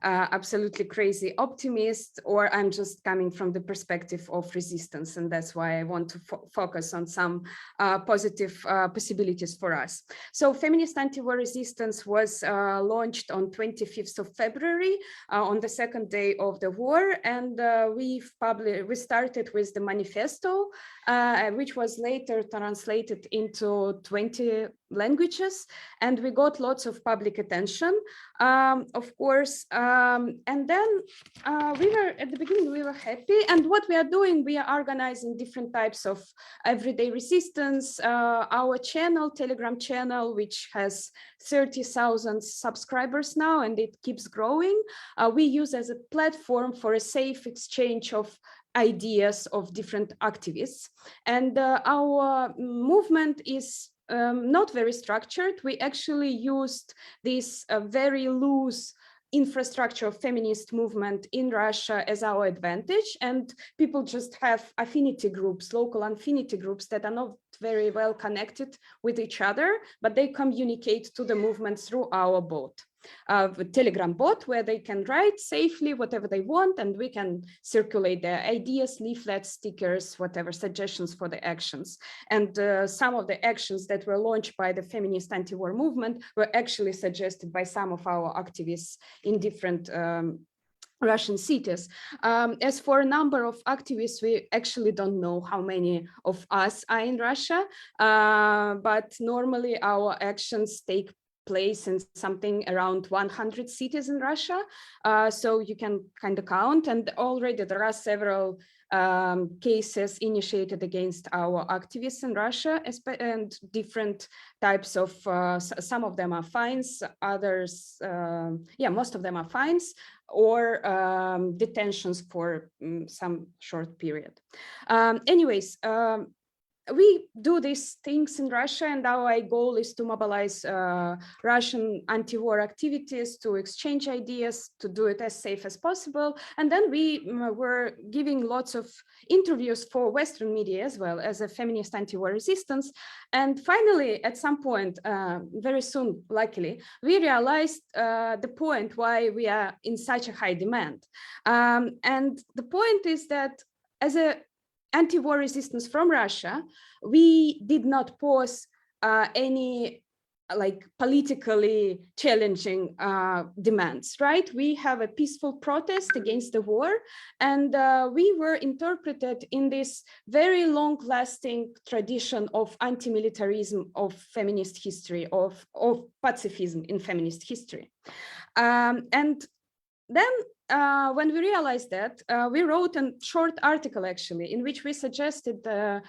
absolutely crazy optimist, or I'm just coming from the perspective of resistance, and that's why I want to focus on some positive possibilities for us. So feminist anti-war resistance was launched on 25th of February, on the second day of the war, and we started with the manifesto, which was later translated into 20 languages, and we got lots of public attention, of course. And then we were, at the beginning, we were happy. And what we are doing, we are organizing different types of everyday resistance. Our channel, Telegram channel, which has 30,000 subscribers now, and it keeps growing. We use as a platform for a safe exchange of ideas of different activists. And our movement is not very structured. We actually used this very loose infrastructure of feminist movement in Russia as our advantage, and people just have affinity groups, local affinity groups that are not very well connected with each other, but they communicate to the movement through our bot. The Telegram bot, where they can write safely whatever they want, and we can circulate their ideas, leaflets, stickers, whatever suggestions for the actions. And some of the actions that were launched by the feminist anti-war movement were actually suggested by some of our activists in different Russian cities. As for a number of activists, we actually don't know how many of us are in Russia, but normally our actions take place in something around 100 cities in Russia. So you can kind of count, and already there are several cases initiated against our activists in Russia, and different types of, some of them are fines, others, most of them are fines, or detentions for some short period. Anyways, we do these things in Russia, and our goal is to mobilize Russian anti-war activities, to exchange ideas, to do it as safe as possible. And then we were giving lots of interviews for Western media as well as a feminist anti-war resistance. And finally, at some point, very soon, luckily, we realized the point why we are in such a high demand. And the point is that as a anti-war resistance from Russia, we did not pose any like politically challenging demands, right? We have a peaceful protest against the war, and we were interpreted in this very long-lasting tradition of anti-militarism of feminist history, of pacifism in feminist history. And then when we realized that, we wrote a short article actually in which we suggested that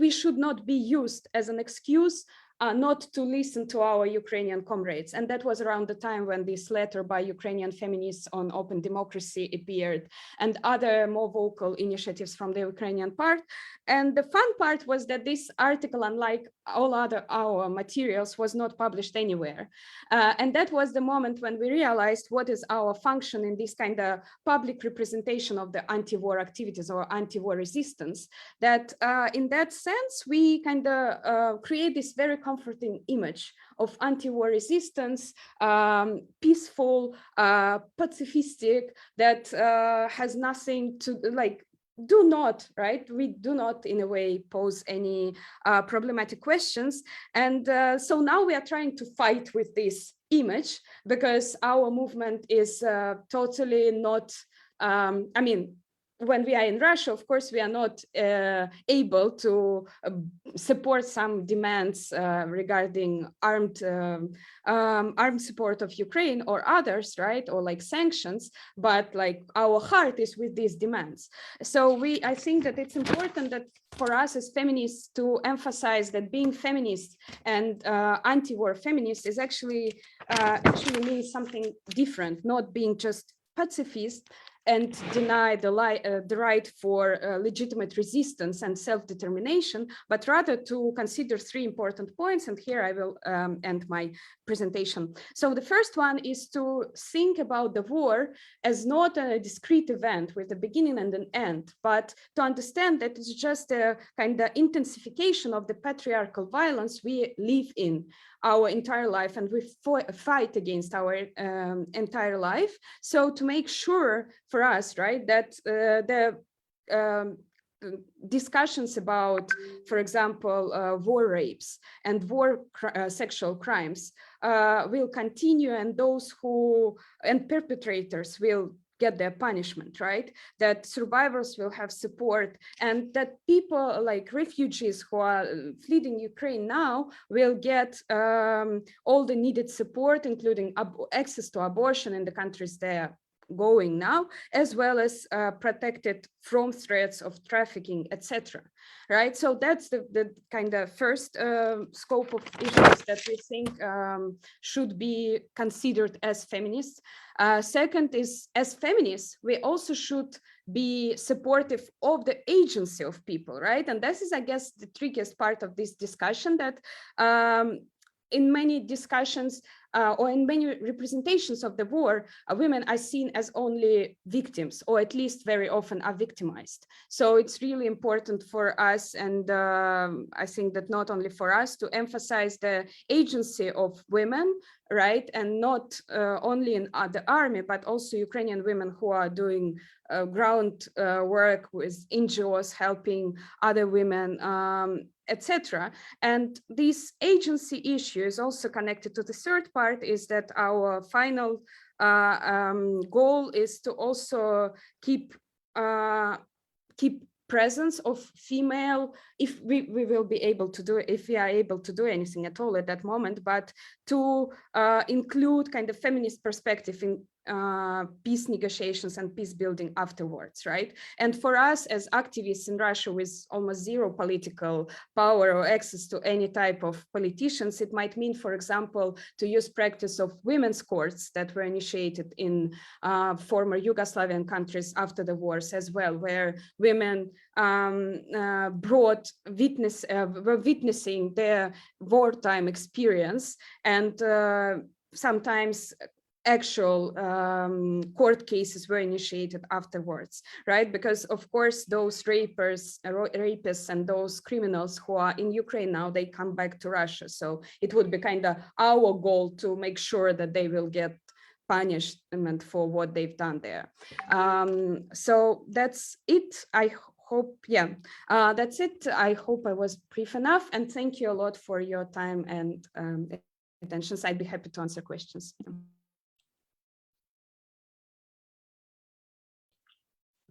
we should not be used as an excuse not to listen to our Ukrainian comrades. And that was around the time when this letter by Ukrainian feminists on open democracy appeared, and other more vocal initiatives from the Ukrainian part. And the fun part was that this article, unlike all other our materials, was not published anywhere. And that was the moment when we realized what is our function in this kind of public representation of the anti-war activities or anti-war resistance, that in that sense, we kind of create this very comforting image of anti-war resistance, peaceful, pacifistic, that has nothing to like, we do not in a way pose any problematic questions. And so now we are trying to fight with this image, because our movement is totally not, I mean, when we are in Russia, of course, we are not able to support some demands regarding armed support of Ukraine or others, right? Or like sanctions, but like our heart is with these demands. So I think that it's important that for us as feminists to emphasize that being feminist and anti-war feminist is actually means something different, not being just pacifist and deny the right for legitimate resistance and self-determination, but rather to consider three important points. And here I will end my presentation. So the first one is to think about the war as not a discrete event with a beginning and an end, but to understand that it's just a kind of intensification of the patriarchal violence we live in our entire life, and we fight against our entire life. So to make sure for us, right, that the discussions about, for example, war rapes and sexual crimes will continue, and those and perpetrators will get their punishment, right? That survivors will have support, and that people like refugees who are fleeing Ukraine now will get all the needed support, including access to abortion in the countries they are going now, as well as protected from threats of trafficking, etc. Right? So that's the kind of first scope of issues that we think should be considered as feminists. Second is, as feminists, we also should be supportive of the agency of people, right? And this is, I guess, the trickiest part of this discussion, that in many discussions or in many representations of the war, women are seen as only victims, or at least very often are victimized. So it's really important for us, and I think that not only for us, to emphasize the agency of women, right? And not only in the army, but also Ukrainian women who are doing ground work with NGOs, helping other women, etc. And this agency issue is also connected to the third part, is that our final goal is to also keep presence of female, if we will be able to do it, if we are able to do anything at all at that moment, but to include kind of feminist perspective in peace negotiations and peace building afterwards, right? And for us as activists in Russia with almost zero political power or access to any type of politicians, it might mean, for example, to use practice of women's courts that were initiated in former Yugoslavian countries after the wars as well, where women were witnessing their wartime experience, and sometimes actual court cases were initiated afterwards, right? Because of course those rapists and those criminals who are in Ukraine now, they come back to Russia. So it would be kind of our goal to make sure that they will get punishment for what they've done there. So that's it. I hope, that's it. I hope I was brief enough, and thank you a lot for your time and attention. I'd be happy to answer questions.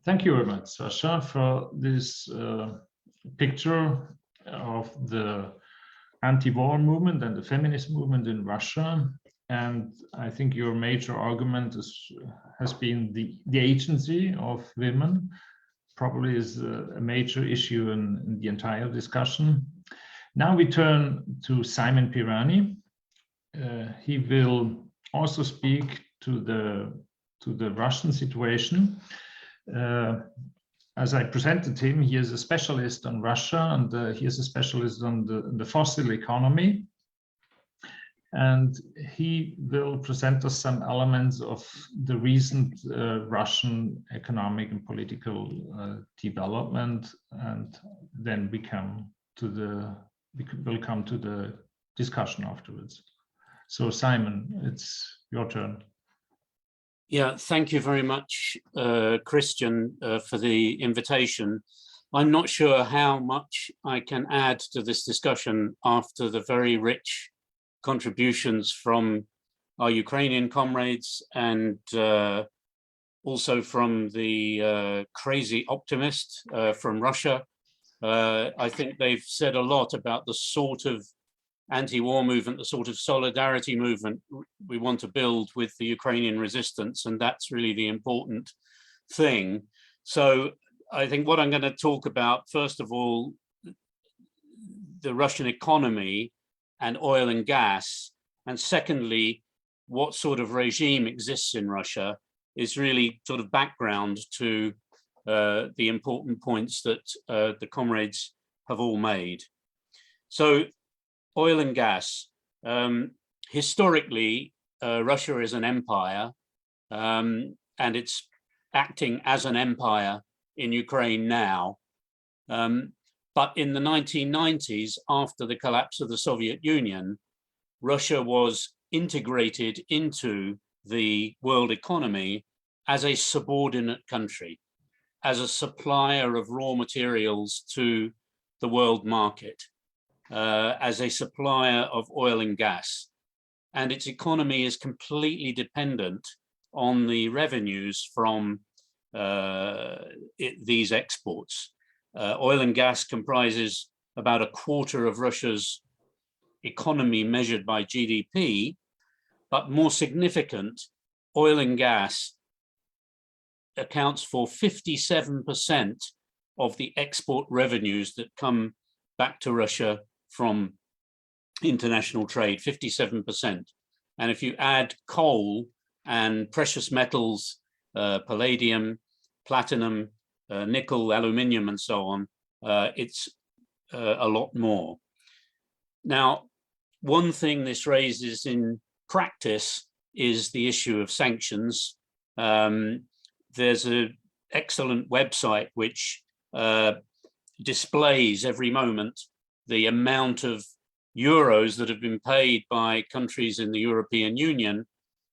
Thank you very much, Sasha, for this picture of the anti-war movement and the feminist movement in Russia. And I think your major argument has been the agency of women, probably is a major issue in the entire discussion. Now we turn to Simon Pirani. He will also speak to the Russian situation. As I presented him, he is a specialist on Russia, and he is a specialist on the fossil economy. And he will present us some elements of the recent Russian economic and political development, and then we'll come to the discussion afterwards. So Simon, it's your turn. Yeah, thank you very much, Christian, for the invitation. I'm not sure how much I can add to this discussion after the very rich contributions from our Ukrainian comrades and also from the crazy optimist from Russia. I think they've said a lot about the sort of anti-war movement, the sort of solidarity movement we want to build with the Ukrainian resistance, and that's really the important thing. So I think what I'm going to talk about, first of all, the Russian economy and oil and gas, and secondly, what sort of regime exists in Russia, is really sort of background to the important points that the comrades have all made. So oil and gas. Historically, Russia is an empire, and it's acting as an empire in Ukraine now. But in the 1990s, after the collapse of the Soviet Union, Russia was integrated into the world economy as a subordinate country, as a supplier of raw materials to the world market, as a supplier of oil and gas. And its economy is completely dependent on the revenues from these exports. Oil and gas comprises about a quarter of Russia's economy measured by GDP, but more significant, oil and gas accounts for 57% of the export revenues that come back to Russia from international trade, 57%. And if you add coal and precious metals, palladium, platinum, nickel, aluminium, and so on, it's a lot more. Now, one thing this raises in practice is the issue of sanctions. There's an excellent website which displays every moment the amount of euros that have been paid by countries in the European Union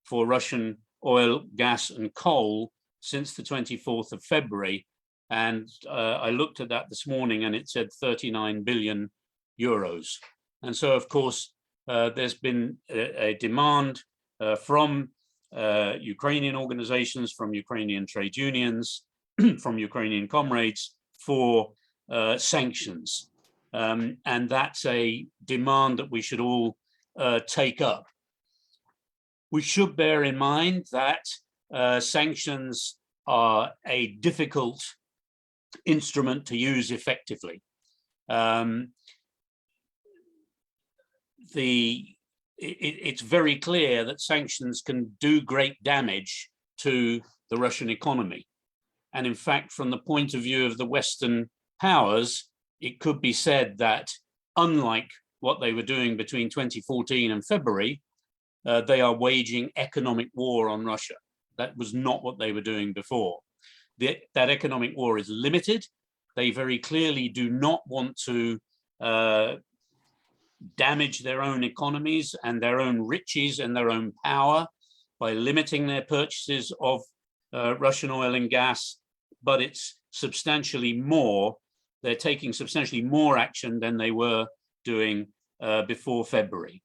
for Russian oil, gas, and coal since the 24th of February. And I looked at that this morning and it said 39 billion euros. And so, of course, there's been a demand from Ukrainian organizations, from Ukrainian trade unions, from Ukrainian comrades for sanctions. And that's a demand that we should all take up. We should bear in mind that sanctions are a difficult instrument to use effectively. It's very clear that sanctions can do great damage to the Russian economy. And in fact, from the point of view of the Western powers, it could be said that unlike what they were doing between 2014 and February, they are waging economic war on Russia. That was not what they were doing before. That economic war is limited. They very clearly do not want to damage their own economies and their own riches and their own power by limiting their purchases of Russian oil and gas, but it's substantially more. They're taking substantially more action than they were doing before February.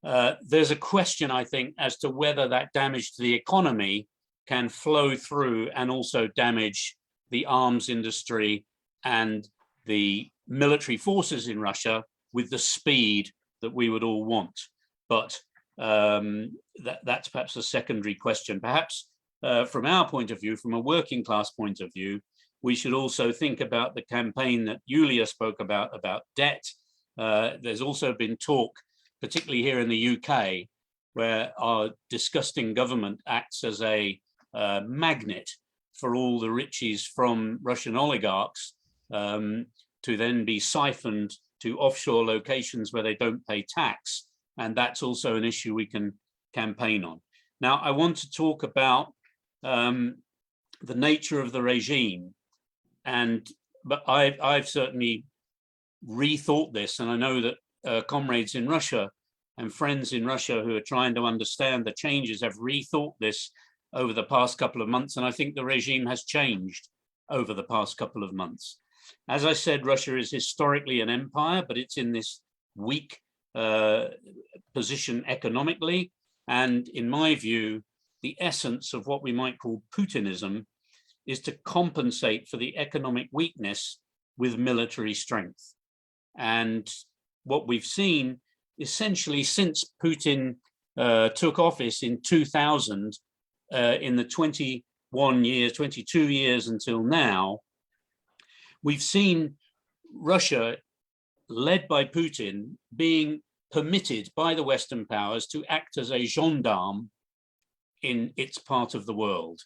There's a question, I think, as to whether that damage to the economy can flow through and also damage the arms industry and the military forces in Russia with the speed that we would all want. But that's perhaps a secondary question. Perhaps from our point of view, from a working class point of view, we should also think about the campaign that Yulia spoke about debt. There's also been talk, particularly here in the UK, where our disgusting government acts as a magnet for all the riches from Russian oligarchs to then be siphoned to offshore locations where they don't pay tax. And that's also an issue we can campaign on. Now, I want to talk about the nature of the regime. But I've certainly rethought this, and I know that comrades in Russia and friends in Russia who are trying to understand the changes have rethought this over the past couple of months, and I think the regime has changed over the past couple of months. As I said, Russia is historically an empire, but it's in this weak position economically, and in my view, the essence of what we might call Putinism is to compensate for the economic weakness with military strength. And what we've seen essentially since Putin took office in 2000, in the 22 years until now, we've seen Russia, led by Putin, being permitted by the Western powers to act as a gendarme in its part of the world.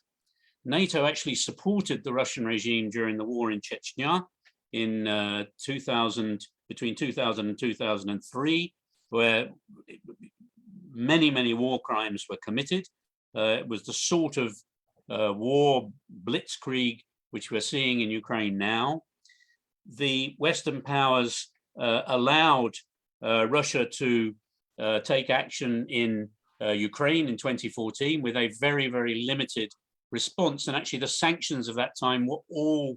NATO actually supported the Russian regime during the war in Chechnya in between 2000 and 2003, where many war crimes were committed. It was the sort of war blitzkrieg which we're seeing in Ukraine now. The Western powers allowed Russia to take action in Ukraine in 2014 with a very limited response, and actually the sanctions of that time were all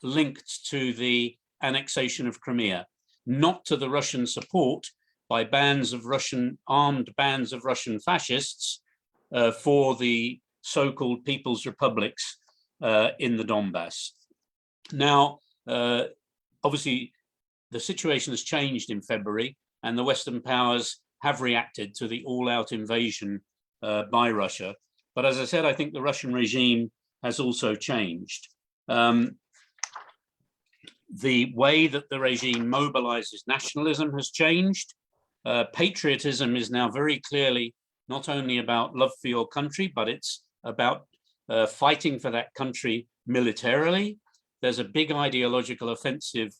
linked to the annexation of Crimea, not to the Russian support by armed bands of Russian fascists for the so-called People's Republics in the Donbass. Now, obviously, the situation has changed in February, and the Western powers have reacted to the all-out invasion by Russia. But as I said, I think the Russian regime has also changed. The way that the regime mobilizes nationalism has changed. Patriotism is now very clearly not only about love for your country, but it's about fighting for that country militarily. There's a big ideological offensive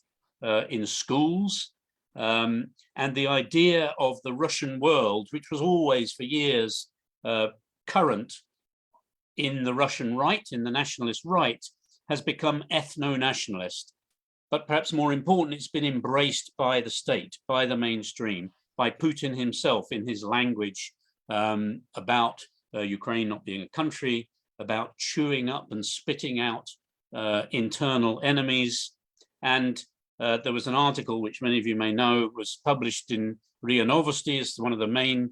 in schools. And the idea of the Russian world, which was always for years current in the Russian right, in the nationalist right, has become ethno-nationalist. But perhaps more important, it's been embraced by the state, by the mainstream, by Putin himself in his language about Ukraine not being a country, about chewing up and spitting out internal enemies. And there was an article, which many of you may know, was published in RIA Novosti, it's one of the main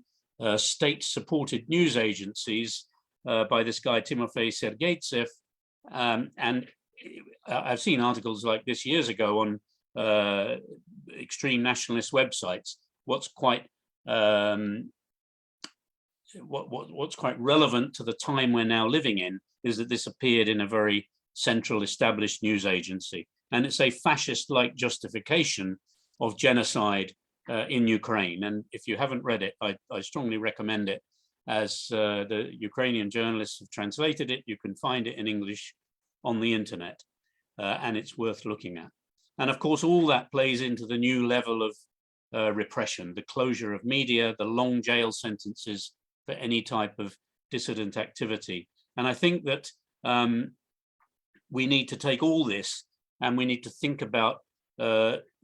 state-supported news agencies by this guy, Timofey Sergeytsev. And I've seen articles like this years ago on extreme nationalist websites. What's quite relevant to the time we're now living in is that this appeared in a very central established news agency. And it's a fascist-like justification of genocide in Ukraine. And if you haven't read it, I strongly recommend it. As the Ukrainian journalists have translated it, you can find it in English on the internet, and it's worth looking at. And of course, all that plays into the new level of repression, the closure of media, the long jail sentences for any type of dissident activity. And I think that we need to take all this and we need to think about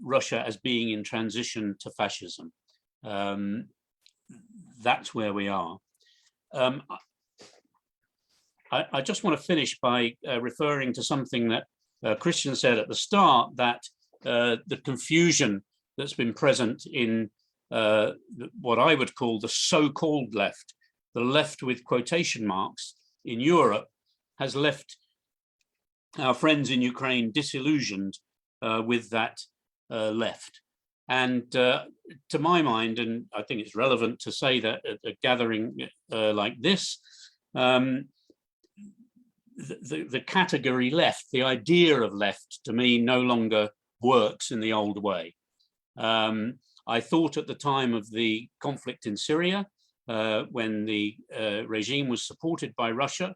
Russia as being in transition to fascism. That's where we are. I just want to finish by referring to something that Christian said at the start, that the confusion that's been present in what I would call the so-called left, the left with quotation marks in Europe, has left our friends in Ukraine disillusioned with that left. And to my mind, and I think it's relevant to say that at a gathering like this, the category left, the idea of left, to me no longer works in the old way. I thought at the time of the conflict in Syria, when the regime was supported by Russia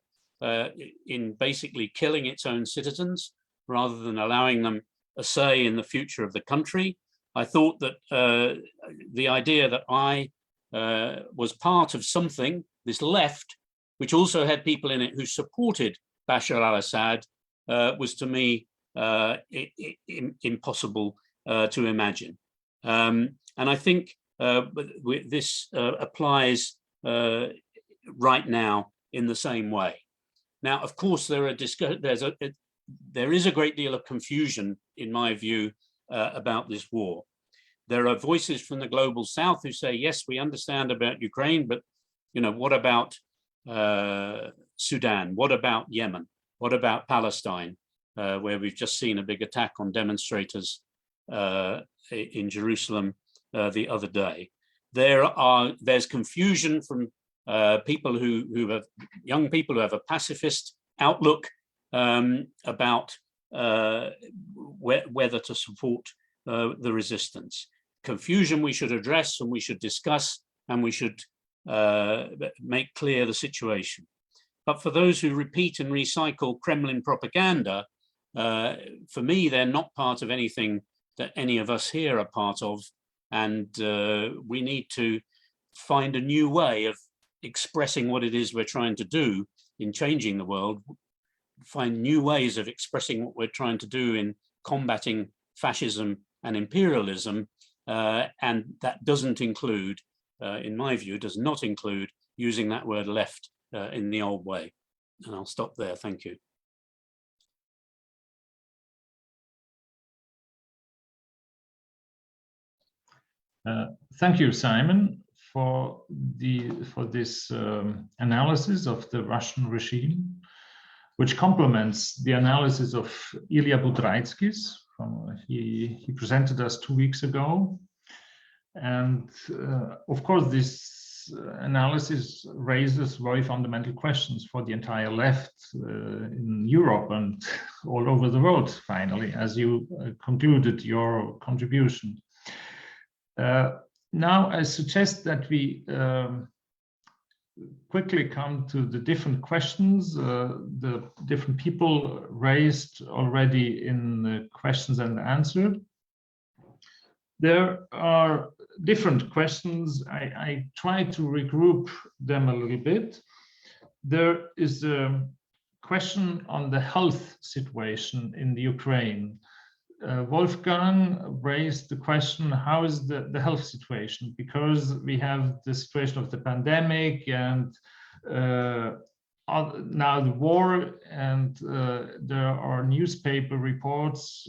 in basically killing its own citizens rather than allowing them a say in the future of the country, I thought that the idea that I was part of something, this left, which also had people in it who supported Bashar al-Assad, was to me impossible to imagine. And I think this applies right now in the same way. Now, of course, there is a great deal of confusion, in my view, about this war. There are voices from the global south who say, yes, we understand about Ukraine, but what about Sudan? What about Yemen? What about Palestine, where we've just seen a big attack on demonstrators in Jerusalem the other day? There's confusion from people who have young people who have a pacifist outlook about whether to support the resistance. Confusion we should address and we should discuss, and we should make clear the situation. But for those who repeat and recycle Kremlin propaganda, for me, they're not part of anything that any of us here are part of. And we need to find a new way of expressing what it is we're trying to do in changing the world, find new ways of expressing what we're trying to do in combating fascism and imperialism. And that doesn't include, in my view, does not include using that word left in the old way. And I'll stop there. Thank you. Thank you, Simon, for this analysis of the Russian regime, which complements the analysis of Ilya Budraitsky's. He presented us 2 weeks ago. And of course, this analysis raises very fundamental questions for the entire left in Europe and all over the world, finally, as you concluded your contribution. Now, I suggest that we quickly come to the different questions the different people raised already in the questions and answer. There are different questions. I try to regroup them a little bit. There is a question on the health situation in the Ukraine. Wolfgang raised the question, how is the health situation? Because we have the situation of the pandemic and now the war, and there are newspaper reports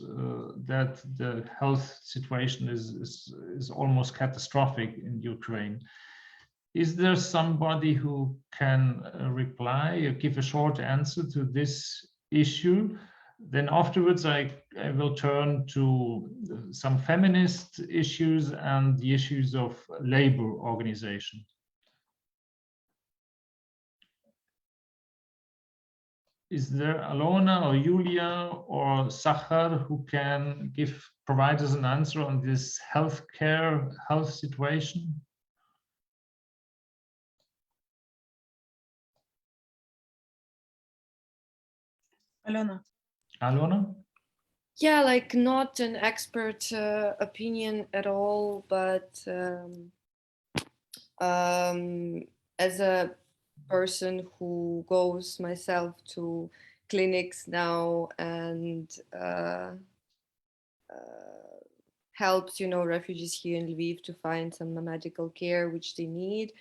that the health situation is almost catastrophic in Ukraine. Is there somebody who can reply or give a short answer to this issue? Then afterwards, I will turn to some feminist issues and the issues of labor organization. Is there Alona or Julia or Zakhar who can provide us an answer on this health situation? Alona? Yeah, like not an expert opinion at all, but as a person who goes myself to clinics now and helps, refugees here in Lwiw to find some medical care which they need.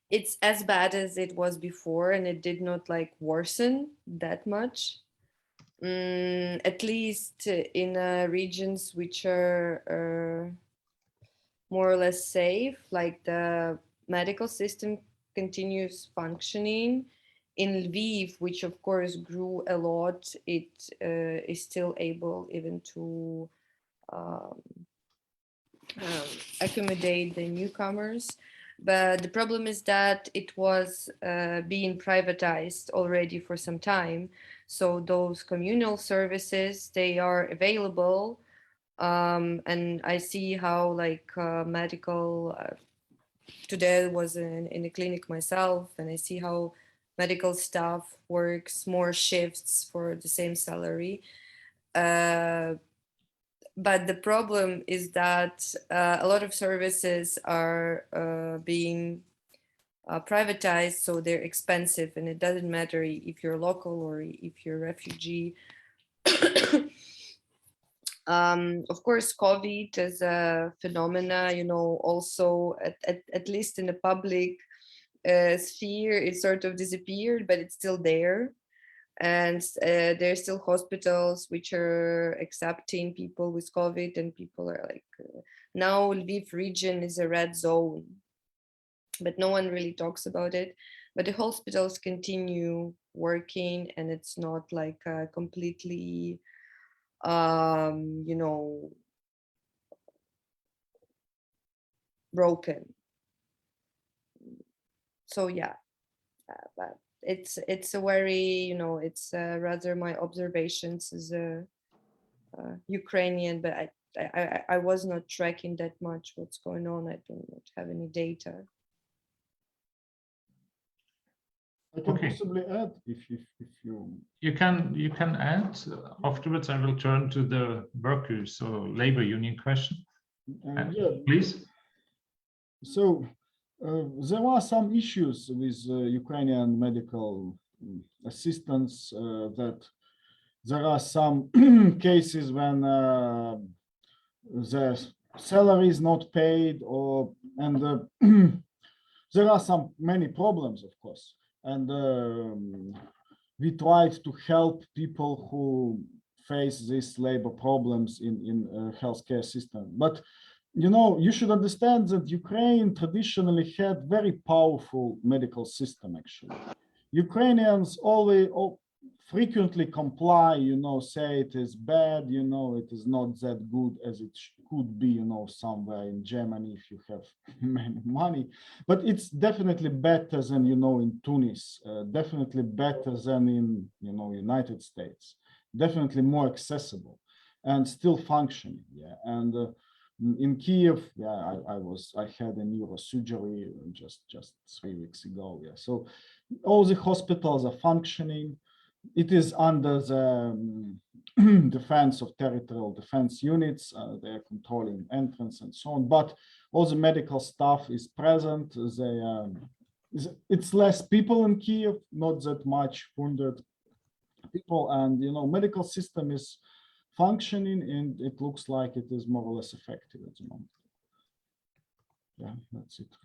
It's as bad as it was before, and it did not worsen that much. at least in regions which are more or less safe, like the medical system continues functioning. In Lwiw, which of course grew a lot, it is still able even to accommodate the newcomers. But the problem is that it was being privatized already for some time. So those communal services, they are available. And I see how like medical, today I was in a clinic myself, and I see how medical staff works more shifts for the same salary. But the problem is that a lot of services are being privatized, so they're expensive, and it doesn't matter if you're local or if you're a refugee. Of course, COVID is a phenomena, you know, also at least in the public sphere, it sort of disappeared, but it's still there. And there's still hospitals which are accepting people with COVID, and people are like, now Lviv region is a red zone, but no one really talks about it. But the hospitals continue working, and it's not like completely, you know, broken. So yeah, but it's a very, you know, it's rather my observations as a Ukrainian, but I was not tracking that much what's going on. I don't have any data. I can possibly add if you you can add afterwards. I will turn to the workers or labor union question. yeah, Please. So there are some issues with Ukrainian medical assistance, that there are some cases when the salary is not paid, and there are many problems, of course. And we tried to help people who face these labor problems in healthcare system. But you know, you should understand that Ukraine traditionally had very powerful medical system. Actually, Ukrainians always frequently comply, you know, say it is bad, you know, it is not that good as it could be, you know, somewhere in Germany if you have many money, but it's definitely better than, you know, in Tunis, definitely better than in, you know, United States, definitely more accessible and still functioning. Yeah, and in Kiev, yeah, I had a neurosurgery just 3 weeks ago. Yeah, so all the hospitals are functioning. It is under the defense of territorial defense units. They are controlling entrance and so on, but all the medical staff is present. It's less people in Kiev, not that much wounded people, and you know, medical system is functioning, and it looks like it is more or less effective at the moment. Yeah, that's it.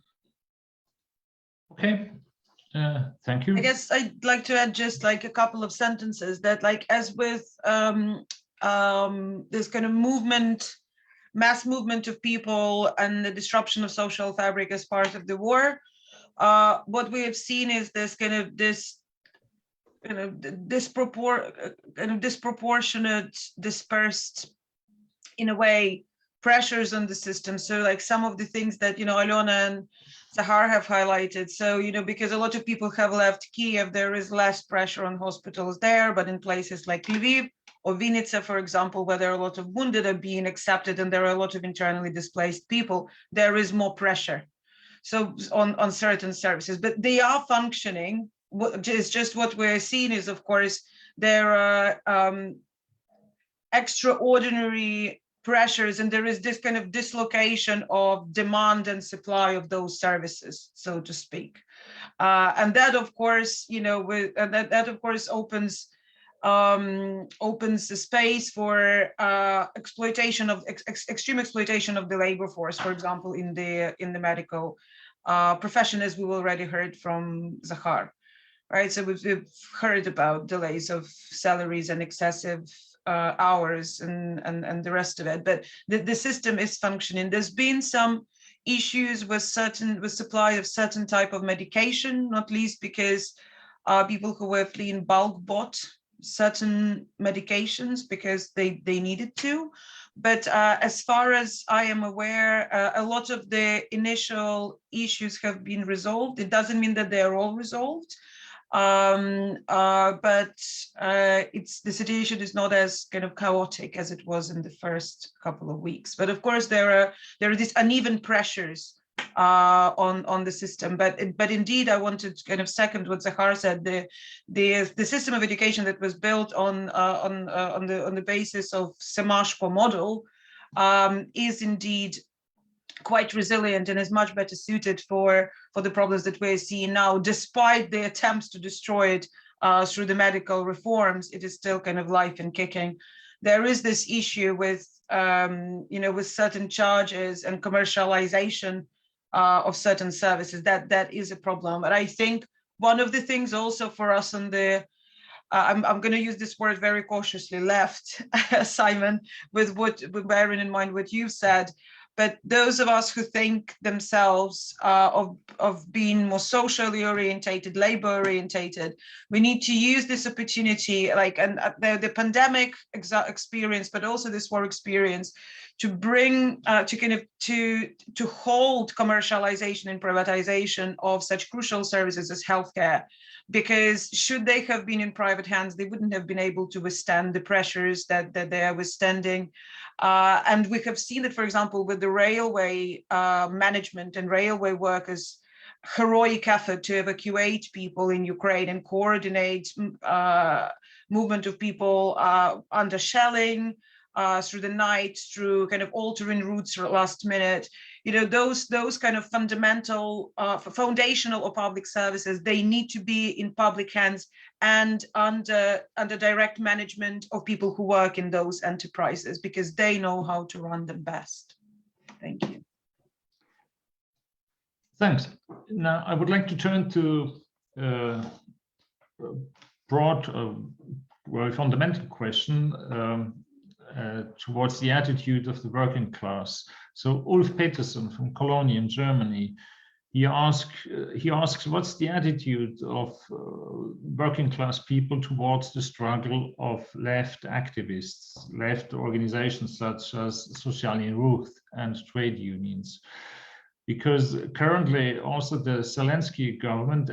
Okay. Thank you. I guess I'd like to add just like a couple of sentences that, like, as with this kind of movement, mass movement of people and the disruption of social fabric as part of the war, what we have seen is this kind of disproportionate, dispersed, in a way, pressures on the system. So like some of the things that, you know, Alona and Zakhar have highlighted. So, you know, because a lot of people have left Kiev, there is less pressure on hospitals there, but in places like Lwiw or Vinnytsia, for example, where there are a lot of wounded are being accepted and there are a lot of internally displaced people, there is more pressure. So on certain services, but they are functioning. What is just what we're seeing is, of course, there are extraordinary pressures, and there is this kind of dislocation of demand and supply of those services, so to speak, and that, of course, you know, that of course opens the space for exploitation of extreme exploitation of the labor force, for example, in the medical profession, as we already heard from Zakhar. right? So we've heard about delays of salaries and excessive hours and the rest of it, but the system is functioning. There's been some issues with supply of certain type of medication, not least because people who were fleeing bulk bought certain medications because they needed to. But as far as I am aware, a lot of the initial issues have been resolved. It doesn't mean that they are all resolved, but the situation is not as kind of chaotic as it was in the first couple of weeks. But of course, there are these uneven pressures on the system. But indeed, I wanted to kind of second what Zakhar said. The system of education that was built on the basis of Semashko model is indeed quite resilient and is much better suited for the problems that we're seeing now. Despite the attempts to destroy it through the medical reforms, it is still kind of life and kicking. There is this issue with with certain charges and commercialization of certain services. That is a problem. But I think one of the things also for us on the I'm going to use this word very cautiously, left, Simon, with bearing in mind what you've said. But those of us who think themselves of being more socially orientated, labor orientated, we need to use this opportunity, the pandemic experience, but also this war experience, to bring to hold commercialization and privatization of such crucial services as healthcare. Because should they have been in private hands, they wouldn't have been able to withstand the pressures that they are withstanding. And we have seen that, for example, with the railway management and railway workers' heroic effort to evacuate people in Ukraine and coordinate movement of people under shelling, through the night, through kind of altering routes last minute. Those kind of fundamental, foundational or public services, they need to be in public hands and under direct management of people who work in those enterprises, because they know how to run them best. Thank you. Thanks. Now, I would like to turn to a broad, very fundamental question towards the attitude of the working class. So Ulf Peterson from Cologne in Germany, he asks, what's the attitude of working class people towards the struggle of left activists, left organizations such as Sotsialnyi, Rukh, and trade unions? Because currently also the Zelensky government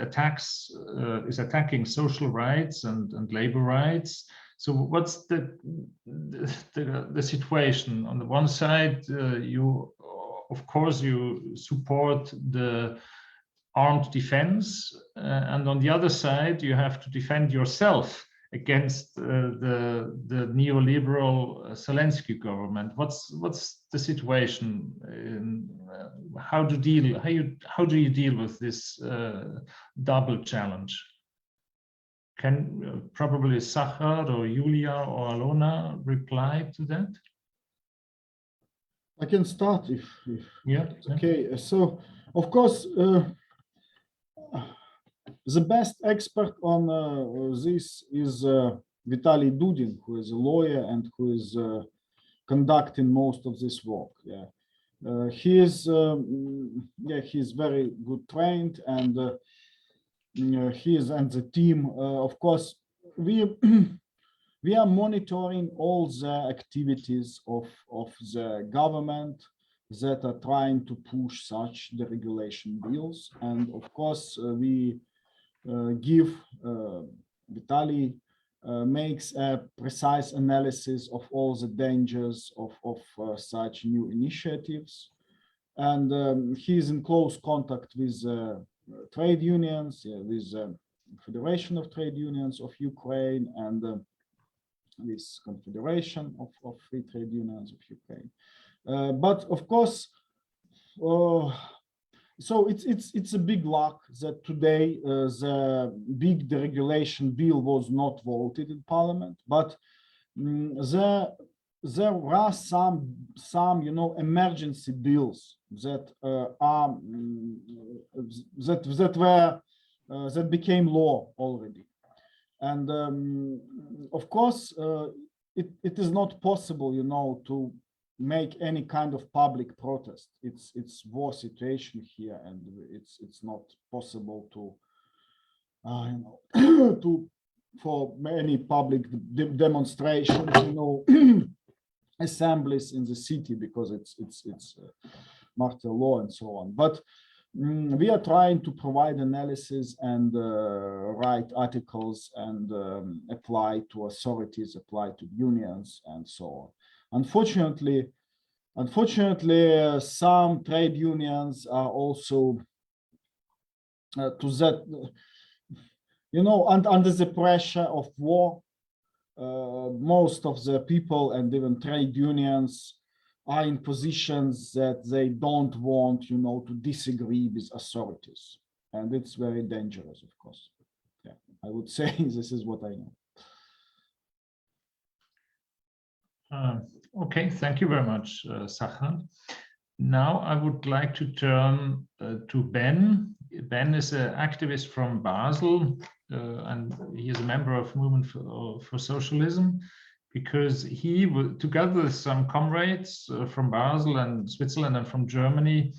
is attacking social rights and labor rights. So what's the situation? On the one side, you support the armed defense, and on the other side, you have to defend yourself against the neoliberal Zelensky government. What's the situation? How do you deal with this double challenge? Can probably Zakhar or Julia or Alona reply to that? I can start if yeah. Okay. So of course, the best expert on this is Vitaly Dudin, who is a lawyer and who is conducting most of this work. Yeah, he's very good trained, and he is and the team. Of course, we are monitoring all the activities of the government that are trying to push such deregulation bills, and of course we give Vitaly makes a precise analysis of all the dangers of such new initiatives, and he is in close contact with trade unions, with the Federation of Trade Unions of Ukraine and this Confederation of Free Trade Unions of Ukraine. But of course, so it's a big luck that today the big deregulation bill was not voted in Parliament, but there are some emergency bills that were that became law already. And of course, it is not possible, you know, to make any kind of public protest. It's war situation here, and it's not possible to, you know, for many public demonstrations, you know, assemblies in the city, because it's martial law and so on. But we are trying to provide analysis and write articles and apply to authorities, apply to unions and so on. Unfortunately, some trade unions are also to that, you know, under the pressure of war. Most of the people and even trade unions are in positions that they don't want, you know, to disagree with authorities. And it's very dangerous, of course. Yeah, I would say this is what I know. Okay, thank you very much, Zakhar. Now I would like to turn to Ben. Ben is an activist from Basel, and he is a member of Movement for Socialism, because he, together with some comrades from Basel and Switzerland and from Germany,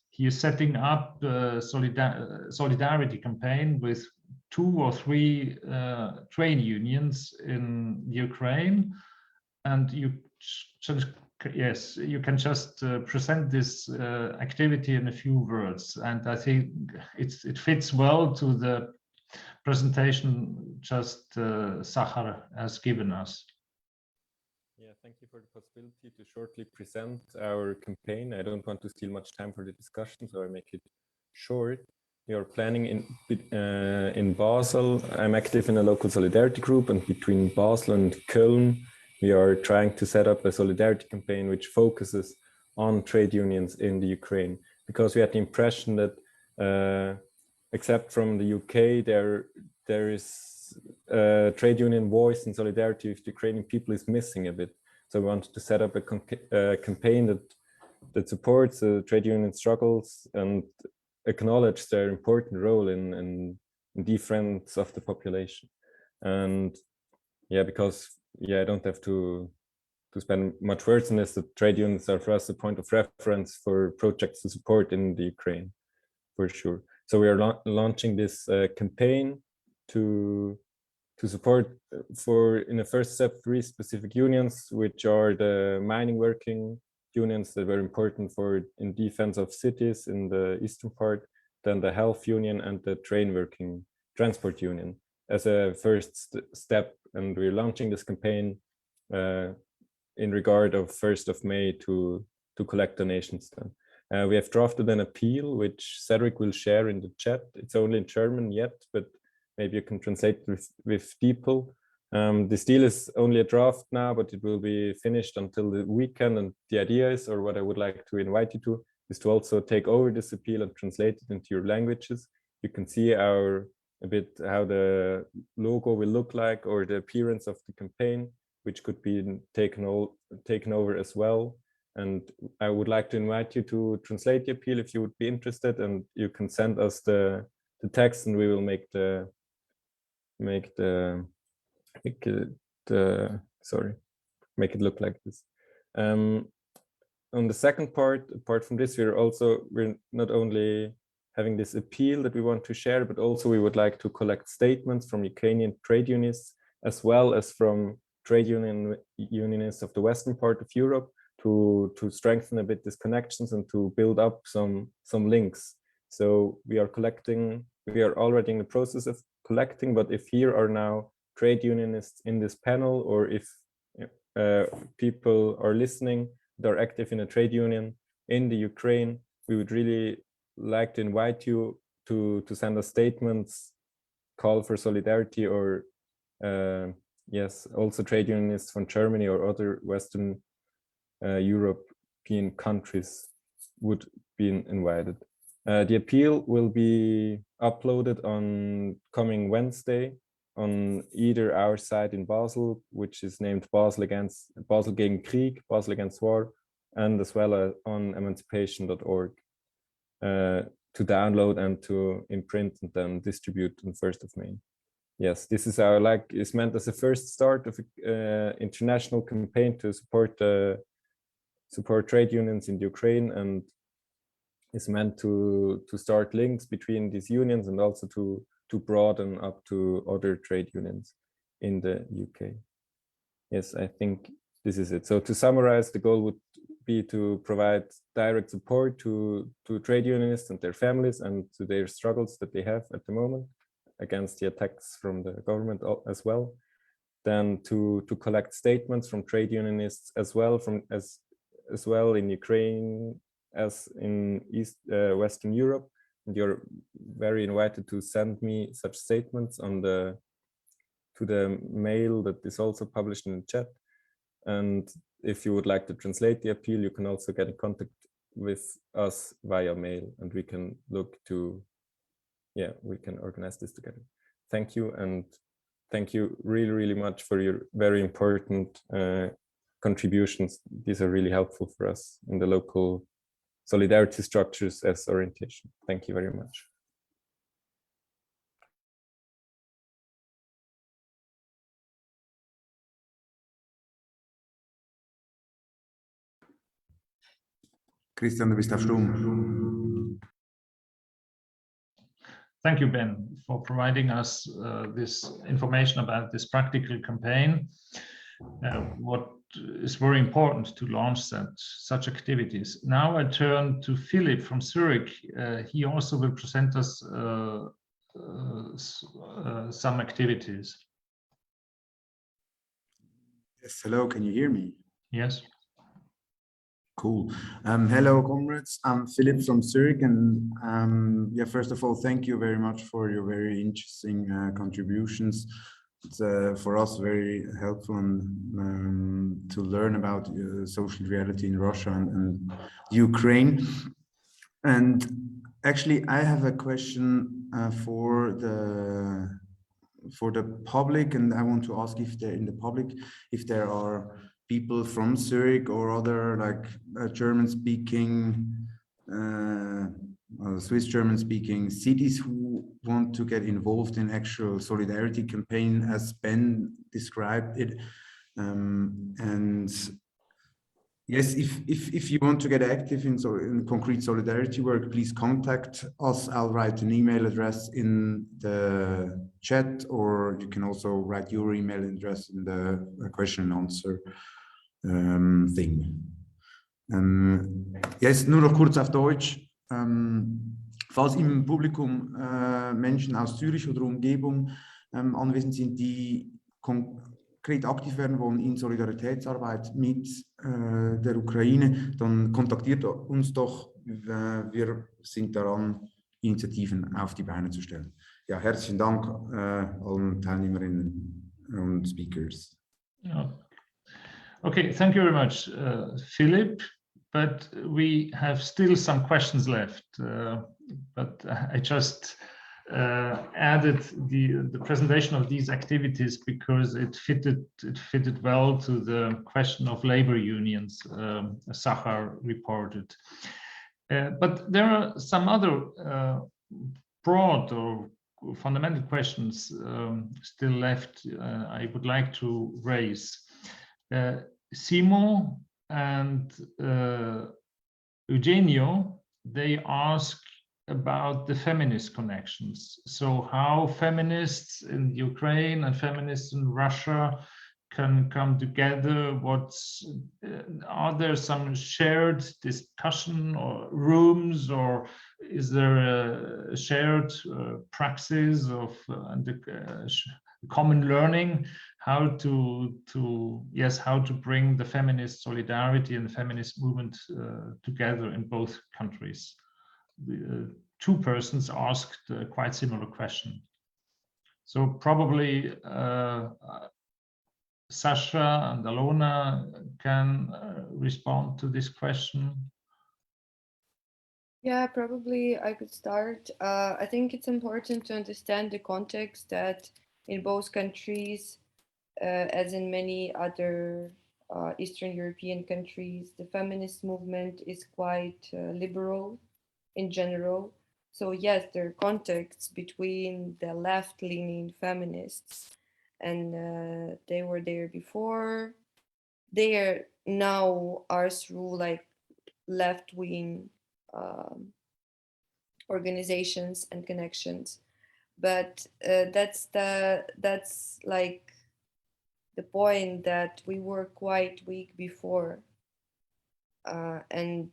he is setting up a solidarity campaign with 2 or 3 trade unions in Ukraine. And you can just present this activity in a few words. And I think it fits well to the presentation just Zakhar has given us. Yeah, thank you for the possibility to shortly present our campaign. I don't want to steal much time for the discussion, so I make it short. We are planning in Basel. I'm active in a local solidarity group, and between Basel and Köln, we are trying to set up a solidarity campaign which focuses on trade unions in the Ukraine, because we had the impression that except from the UK, there is trade union voice and solidarity with the Ukrainian people is missing a bit. So we wanted to set up a campaign that supports the trade union struggles and acknowledge their important role in defense of the population. And yeah, because I don't have to spend much words on this. The trade unions are for us a point of reference for projects to support in the Ukraine, for sure. So we are launching this campaign to support, in a first step, 3 specific unions, which are the mining working unions that were important in defense of cities in the eastern part, then the health union and the transport union as a first step. And we're launching this campaign in regard of 1st of May to collect donations then. We have drafted an appeal, which Cedric will share in the chat. It's only in German yet, but maybe you can translate with people. This deal is only a draft now, but it will be finished until the weekend. And the idea is, or what I would like to invite you to, is to also take over this appeal and translate it into your languages. You can see a bit how the logo will look like, or the appearance of the campaign, which could be taken over as well. And I would like to invite you to translate the appeal if you would be interested, and you can send us the text, and we will make it look like this. On the second part, apart from this, we're not only having this appeal that we want to share, but also we would like to collect statements from Ukrainian trade unionists, as well as from trade unionists of the western part of Europe, to strengthen a bit these connections and to build up some links. So we are already in the process of collecting, but if here are now trade unionists in this panel, or if people are listening that are active in a trade union in the Ukraine, we would really like to invite you to send us statements, call for solidarity, or yes, also trade unionists from Germany or other Western European countries would be invited. The appeal will be uploaded on coming Wednesday on either our site in Basel, which is named Basel gegen Krieg, Basel Against War, and as well as on emancipation.org. download and to imprint and then distribute on 1st of May. Yes, this is our is meant as a first start of an international campaign to support trade unions in Ukraine, and is meant to start links between these unions and also to broaden up to other trade unions in the UK. Yes, I think this is it. So to summarize, the goal would be to provide direct support to trade unionists and their families and to their struggles that they have at the moment against the attacks from the government as well. Then to collect statements from trade unionists as well in Ukraine as in Western Europe. And you're very invited to send me such statements to the mail that is also published in the chat. And if you would like to translate the appeal, you can also get in contact with us via mail, and we can look to, we can organize this together. Thank you, and thank you really, really much for your very important contributions. These are really helpful for us in the local solidarity structures as orientation. Thank you very much. Christian, du bist auf Stumm. Thank you, Ben, for providing us this information about this practical campaign. What is very important to launch such activities. Now I turn to Philip from Zurich. He also will present us some activities. Yes, hello, can you hear me? Yes. Cool. Hello, comrades. I'm Philip from Zurich, and first of all, thank you very much for your very interesting contributions. It's for us very helpful to learn about social reality in Russia and Ukraine. And actually, I have a question for the public, and I want to ask if in the public, if there are people from Zurich or other German-speaking, Swiss German-speaking cities who want to get involved in actual solidarity campaign as Ben described it. And yes, if you want to get active in concrete solidarity work, please contact us. I'll write an email address in the chat, or you can also write your email address in the question and answer thing. Jetzt nur noch kurz auf Deutsch. Falls im Publikum Menschen aus Zürich oder Umgebung anwesend sind, die konkret aktiv werden wollen in Solidaritätsarbeit mit der Ukraine, dann kontaktiert uns doch. Wir sind daran, Initiativen auf die Beine zu stellen. Ja, herzlichen Dank allen Teilnehmerinnen und Speakers. Ja. Okay, thank you very much, Philip. But we have still some questions left. But I just added the presentation of these activities because it fitted well to the question of labor unions, Zakhar reported. But there are some other broad or fundamental questions still left I would like to raise. Simo and Eugenio, they ask about the feminist connections. So how feminists in Ukraine and feminists in Russia can come together. Are there some shared discussion or rooms, or is there a shared praxis of common learning how to bring the feminist solidarity and the feminist movement together in both countries? Two persons asked a quite similar question. So probably Sasha and Alona can respond to this question. Yeah, probably I could start. I think it's important to understand the context that in both countries, as in many other Eastern European countries, the feminist movement is quite liberal in general. So yes, there are contacts between the left-leaning feminists, and they were there before. They are now are through like left-wing organizations and connections, but that's like the point that we were quite weak before, and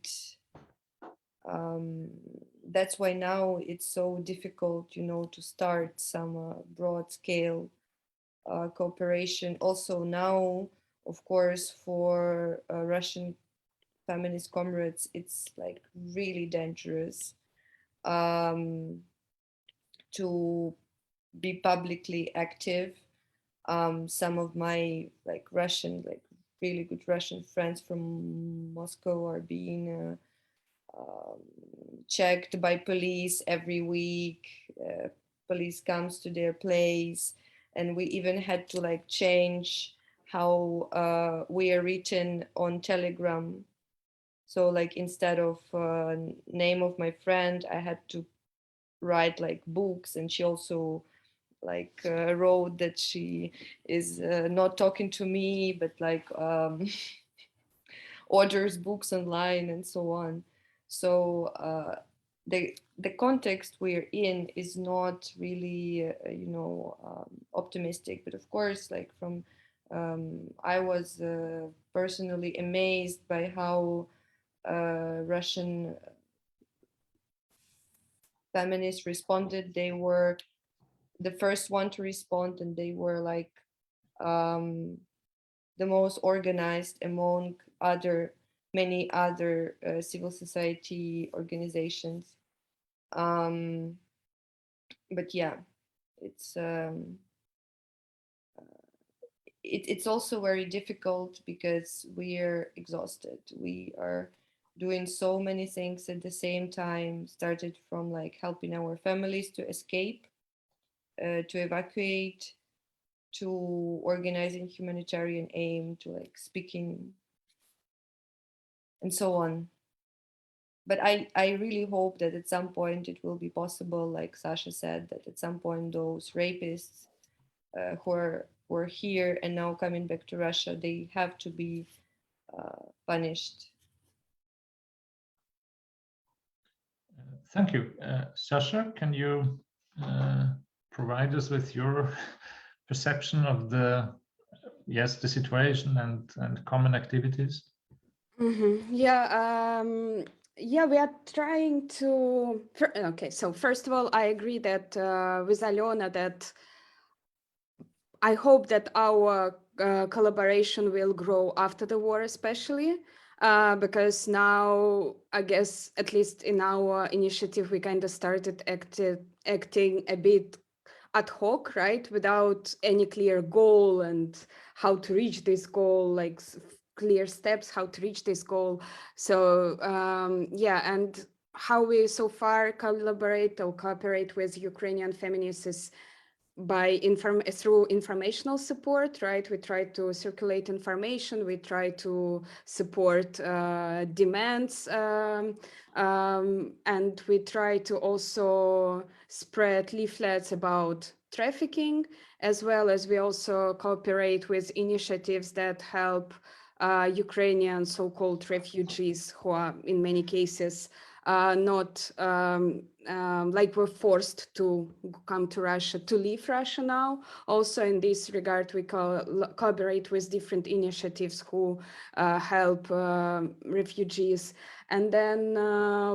that's why now it's so difficult, you know, to start some broad scale cooperation. Also now, of course, for Russian feminist comrades, it's like really dangerous to be publicly active. Some of my like Russian, like really good Russian friends from Moscow are being checked by police every week. Police comes to their place, and we even had to like change how we are written on Telegram. So like instead of name of my friend, I had to write like books, and she also like wrote that she is not talking to me, but like orders books online and so on. So the context we're in is not really optimistic, but of course, like from I was personally amazed by how Russian feminists responded. They were the first one to respond, and they were like the most organized among many other civil society organizations. But yeah, it's it's also very difficult because we're exhausted. We are doing so many things at the same time, started from like helping our families to escape, to evacuate, to organizing humanitarian aid, to like speaking and so on. But I really hope that at some point it will be possible, like Sasha said, that at some point those rapists who were here and now coming back to Russia, they have to be punished. Thank you. Sasha, can you provide us with your perception of the situation and common activities? Mm-hmm. Yeah, we are trying to. Okay, so first of all, I agree that with Alona that I hope that our collaboration will grow after the war, especially because now, I guess, at least in our initiative, we kind of started acting a bit ad hoc, right? Without any clear goal and how to reach this goal, like clear steps, how to reach this goal. So yeah, and how we so far collaborate or cooperate with Ukrainian feminists is by through informational support, right? We try to circulate information, we try to support demands, and we try to also spread leaflets about trafficking, as well as we also cooperate with initiatives that help Ukrainian so-called refugees who are in many cases not like were forced to come to Russia, to leave Russia now. Also in this regard, we collaborate with different initiatives who help refugees. And then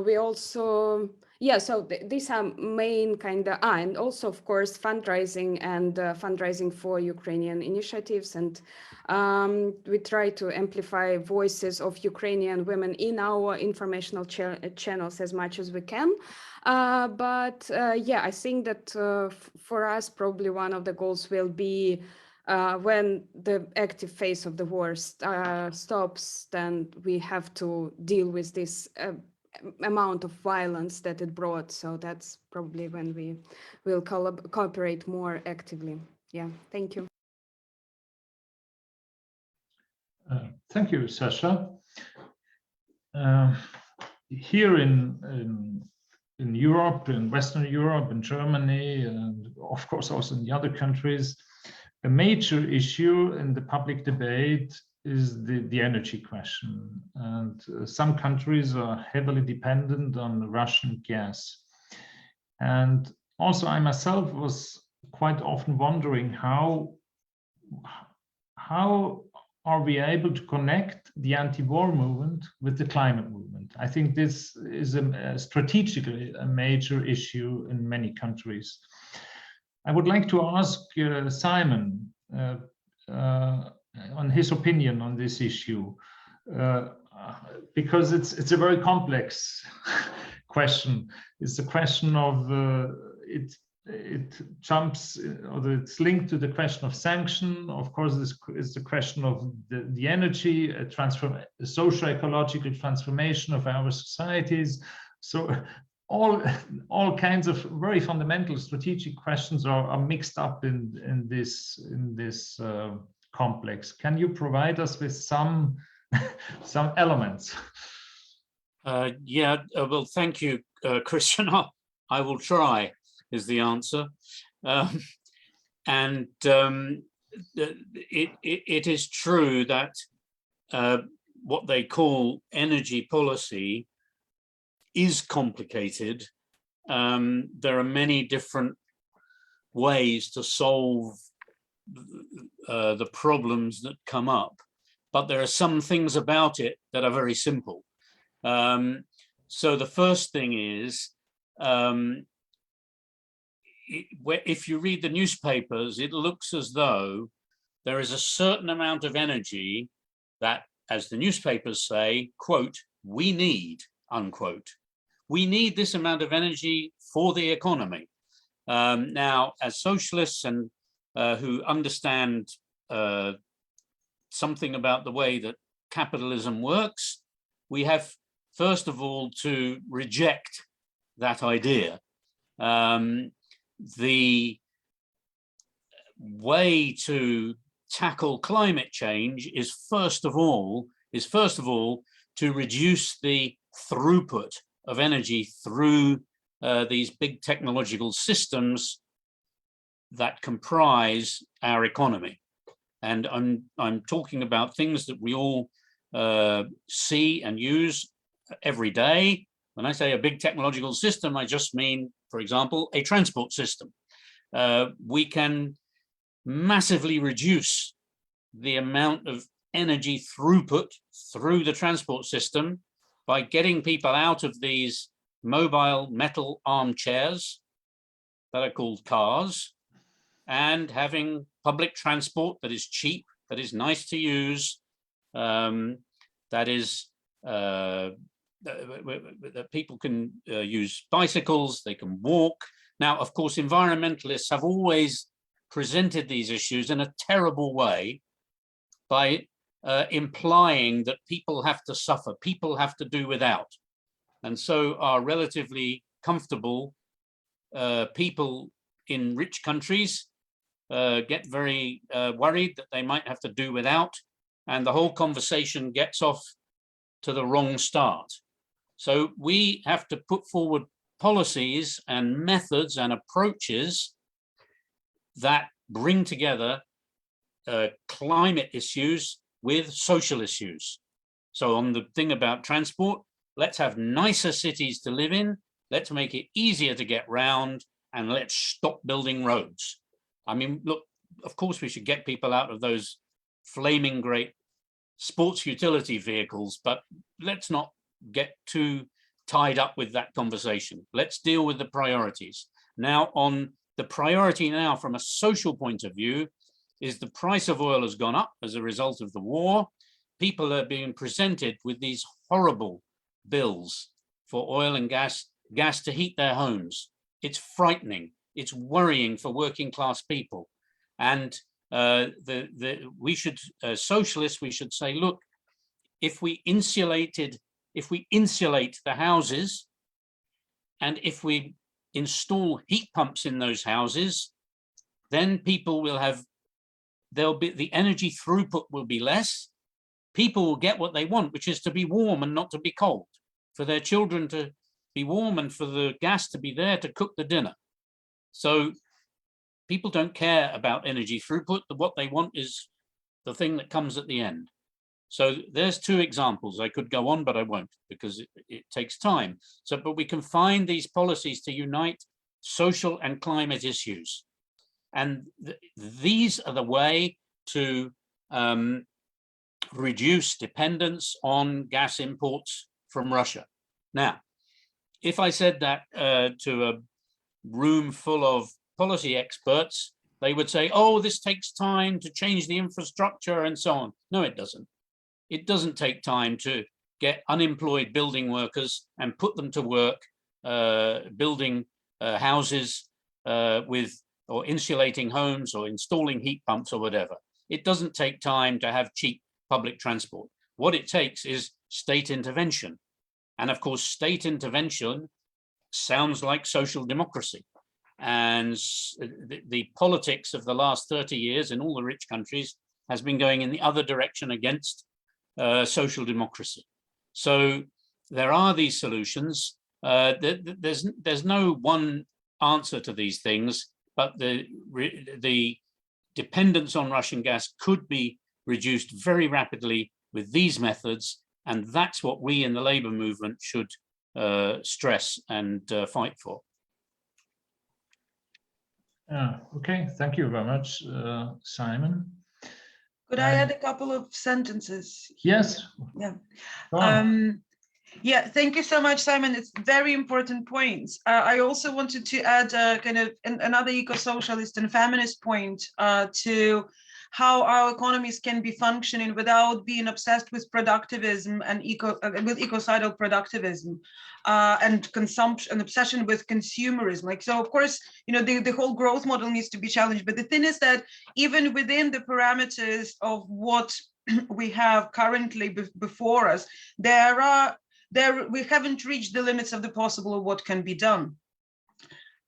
we also, yeah, so these are main kind of, and also of course fundraising and fundraising for Ukrainian initiatives. And we try to amplify voices of Ukrainian women in our informational channels as much as we can. But yeah, I think that for us, probably one of the goals will be when the active phase of the war stops, then we have to deal with this amount of violence that it brought. So that's probably when we will cooperate more actively. Yeah, thank you. Thank you, Sasha. Here in in Europe, in Western Europe, in Germany, and of course also in the other countries, a major issue in the public debate is the energy question. And some countries are heavily dependent on Russian gas. And also I myself was quite often wondering how are we able to connect the anti-war movement with the climate movement? I think this is strategically a major issue in many countries. I would like to ask Simon on his opinion on this issue, because it's a very complex question. It's a question of it jumps, or it's linked to the question of sanction. Of course, this is the question of the energy, socio-ecological transformation of our societies. So all kinds of very fundamental strategic questions are mixed up in this complex. Can you provide us with some elements? Yeah, well, thank you, Christian. I will try, is the answer. It is true that what they call energy policy is complicated. There are many different ways to solve the problems that come up, but there are some things about it that are very simple. So the first thing is, if you read the newspapers, it looks as though there is a certain amount of energy that, as the newspapers say, quote, we need, unquote. We need this amount of energy for the economy. Now, as socialists and who understand something about the way that capitalism works, we have, first of all, to reject that idea. The way to tackle climate change is first of all to reduce the throughput of energy through these big technological systems that comprise our economy. And I'm talking about things that we all see and use every day. When I say a big technological system, I just mean, for example, a transport system. We can massively reduce the amount of energy throughput through the transport system by getting people out of these mobile metal armchairs that are called cars, and having public transport that is cheap, that is nice to use, that is that people can use bicycles, they can walk. Now, of course, environmentalists have always presented these issues in a terrible way by implying that people have to suffer, people have to do without. And so our relatively comfortable people in rich countries get very worried that they might have to do without, and the whole conversation gets off to the wrong start. So we have to put forward policies and methods and approaches that bring together climate issues with social issues. So on the thing about transport, let's have nicer cities to live in, let's make it easier to get round, and let's stop building roads. I mean, look, of course we should get people out of those flaming great sports utility vehicles, but let's not get too tied up with that conversation. Let's deal with the priorities. Now, on the priority now from a social point of view is the price of oil has gone up as a result of the war. People are being presented with these horrible bills for oil and gas to heat their homes. It's frightening. It's worrying for working class people. And we should, socialists, we should say, look, if we insulate the houses, and if we install heat pumps in those houses, then people will have, the energy throughput will be less. People will get what they want, which is to be warm and not to be cold, for their children to be warm and for the gas to be there to cook the dinner. So people don't care about energy throughput. What they want is the thing that comes at the end. So there's two examples. I could go on, but I won't because it takes time. So, but we can find these policies to unite social and climate issues. And these are the way to reduce dependence on gas imports from Russia. Now, if I said that to a room full of policy experts, they would say, oh, this takes time to change the infrastructure and so on. No, it doesn't. It doesn't take time to get unemployed building workers and put them to work building houses or insulating homes or installing heat pumps or whatever. It doesn't take time to have cheap public transport. What it takes is state intervention. And of course, state intervention sounds like social democracy. And the politics of the last 30 years in all the rich countries has been going in the other direction against social democracy. So there are these solutions. There's no one answer to these things, but the dependence on Russian gas could be reduced very rapidly with these methods. And that's what we in the labor movement should stress and fight for. Okay, thank you very much, Simon. Could I add a couple of sentences? Yes. Yeah. Go on. Yeah, thank you so much, Simon. It's very important points. I also wanted to add kind of another eco-socialist and feminist point to how our economies can be functioning without being obsessed with productivism and with ecocidal productivism and consumption and obsession with consumerism. Like, so of course, you know, the whole growth model needs to be challenged. But the thing is that even within the parameters of what we have currently before us, we haven't reached the limits of the possible of what can be done.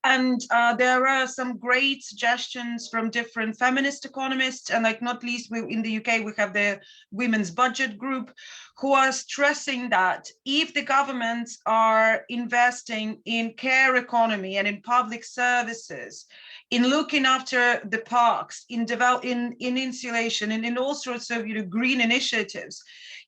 And there are some great suggestions from different feminist economists, and like not least in the UK, we have the Women's Budget Group, who are stressing that if the governments are investing in care economy and in public services, in looking after the parks, in insulation, and in all sorts of green initiatives,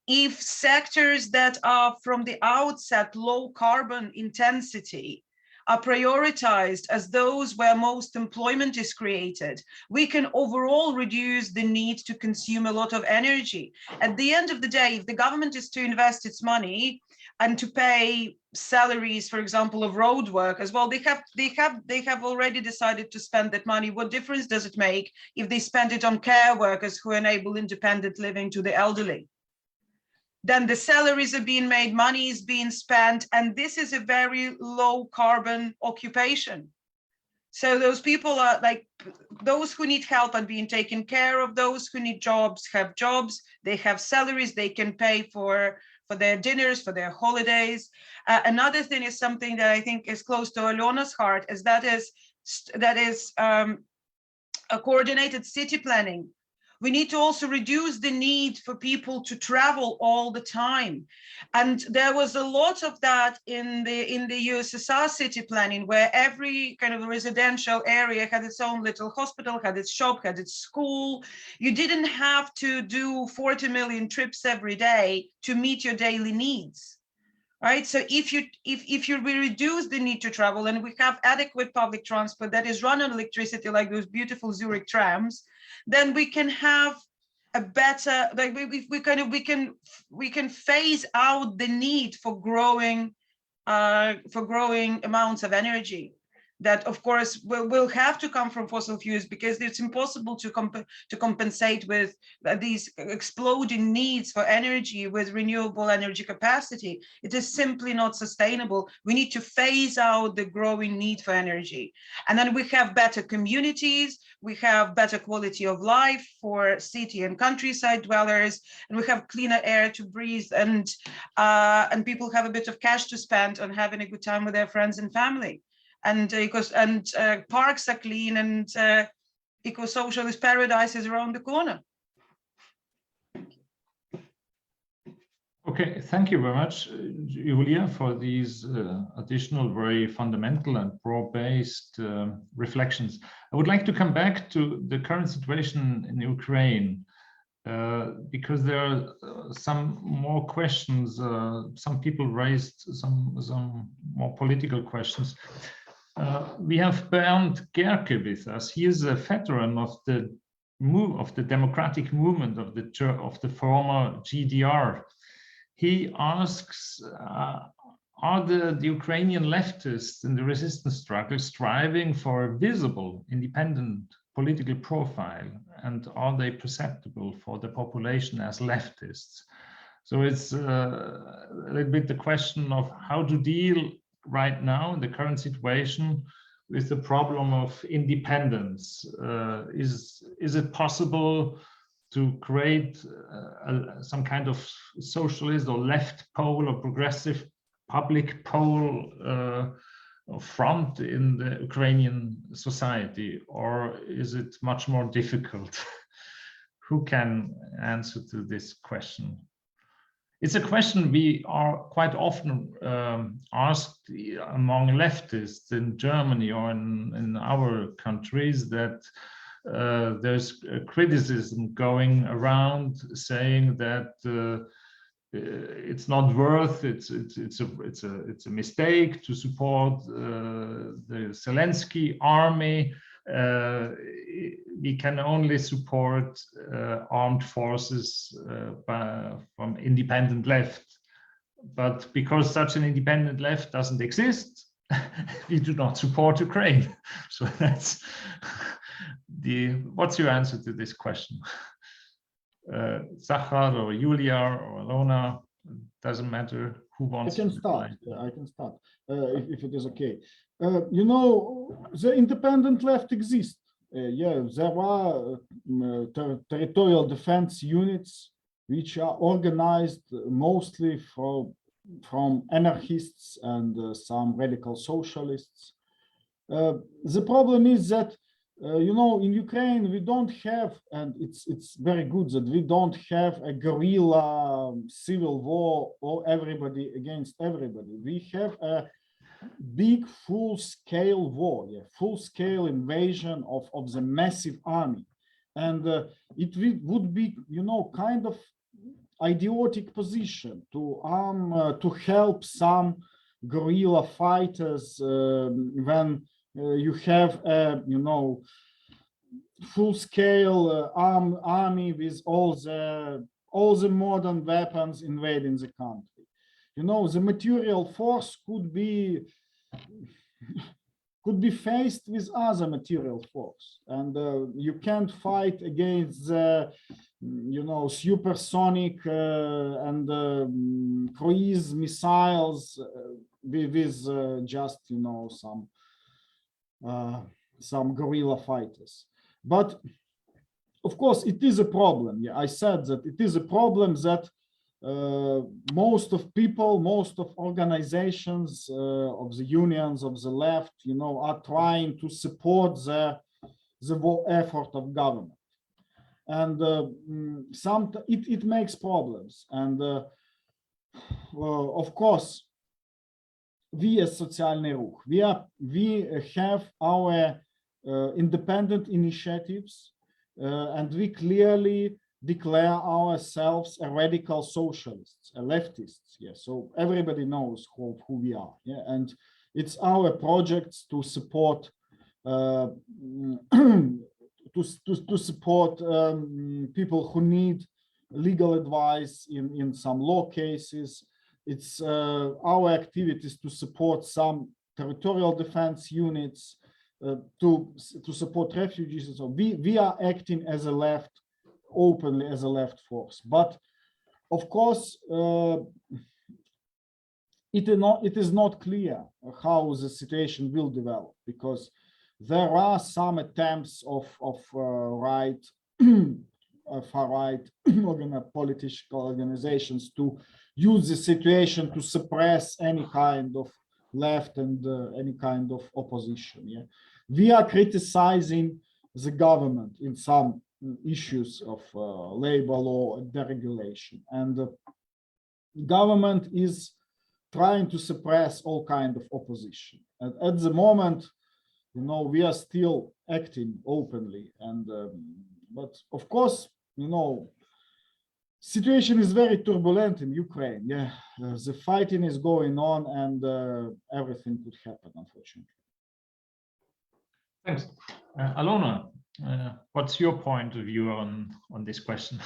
if sectors that are from the outset low carbon intensity are prioritized as those where most employment is created, we can overall reduce the need to consume a lot of energy. At the end of the day, if the government is to invest its money and to pay salaries, for example, of road workers, well, they have already decided to spend that money. What difference does it make if they spend it on care workers who enable independent living to the elderly? Then the salaries are being made, money is being spent, and this is a very low carbon occupation. So those people are like, those who need help are being taken care of, those who need jobs have jobs, they have salaries, they can pay for their dinners, for their holidays. Another thing is something that I think is close to Alona's heart, is that is a coordinated city planning. We need to also reduce the need for people to travel all the time. And there was a lot of that in the USSR city planning, where every kind of residential area had its own little hospital, had its shop, had its school. You didn't have to do 40 million trips every day to meet your daily needs. Right. So if you reduce the need to travel, and we have adequate public transport that is run on electricity, like those beautiful Zurich trams, then we can have a better, like we can phase out the need for growing amounts of energy that, of course, will have to come from fossil fuels, because it's impossible to compensate with these exploding needs for energy with renewable energy capacity. It is simply not sustainable. We need to phase out the growing need for energy. And then we have better communities, we have better quality of life for city and countryside dwellers, and we have cleaner air to breathe, and people have a bit of cash to spend on having a good time with their friends and family. And parks are clean, and eco-socialist paradise is around the corner. Okay, thank you very much, Julia, for these additional, very fundamental and broad-based reflections. I would like to come back to the current situation in Ukraine, because there are some more questions. Some people raised some more political questions. We have Bernd Gerke with us. He is a veteran of the democratic movement of the former GDR. He asks, are the Ukrainian leftists in the resistance struggle striving for a visible, independent political profile, and are they perceptible for the population as leftists? So it's a little bit the question of how to deal right now in the current situation with the problem of independence. Is it possible to create some kind of socialist or left pole or progressive public pole front in the Ukrainian society, or is it much more difficult? Who can answer to this question? It's a question we are quite often asked among leftists in Germany or in our countries, that there's criticism going around saying that it's not worth it's a mistake to support the Zelensky army. We can only support armed forces from independent left, but because such an independent left doesn't exist, we do not support Ukraine. So that's what's your answer to this question? Zakhar or Julia or Alona, doesn't matter who wants to start. I can start if it is okay. You know, the independent left exists. Yeah, there are territorial defense units which are organized mostly from anarchists and some radical socialists. The problem is that you know, in Ukraine, we don't have, and it's very good that we don't have a guerrilla civil war or everybody against everybody. We have a big full-scale war, full-scale invasion of the massive army. And it would be, you know, kind of idiotic position to help some guerrilla fighters when you have a, you know, full-scale army with all the modern weapons invading the country. You know, the material force could be faced with other material force, and you can't fight against the, you know, supersonic and cruise missiles with just, you know, some guerrilla fighters. But of course it is a problem. Yeah, I said that it is a problem that most of people, most of organizations of the unions of the left, you know, are trying to support the war effort of government, and it makes problems. And of course, we as Sotsialnyi Rukh, we have our independent initiatives, and we clearly declare ourselves a radical socialists, a leftists. Yeah, so everybody knows who we are. Yeah, and it's our projects to support to support people who need legal advice in some law cases. It's our activities to support some territorial defense units, to support refugees. So we are acting as a left, openly as a left force. But of course, it is not clear how the situation will develop, because there are some attempts of right, far-right political organizations to use the situation to suppress any kind of left and any kind of opposition. Yeah, we are criticizing the government in some issues of labor law and deregulation, and government is trying to suppress all kind of opposition. And at the moment, you know, we are still acting openly. And but of course, you know, situation is very turbulent in Ukraine. Yeah, the fighting is going on, and everything could happen, unfortunately. Thanks. Alona, what's your point of view on this question?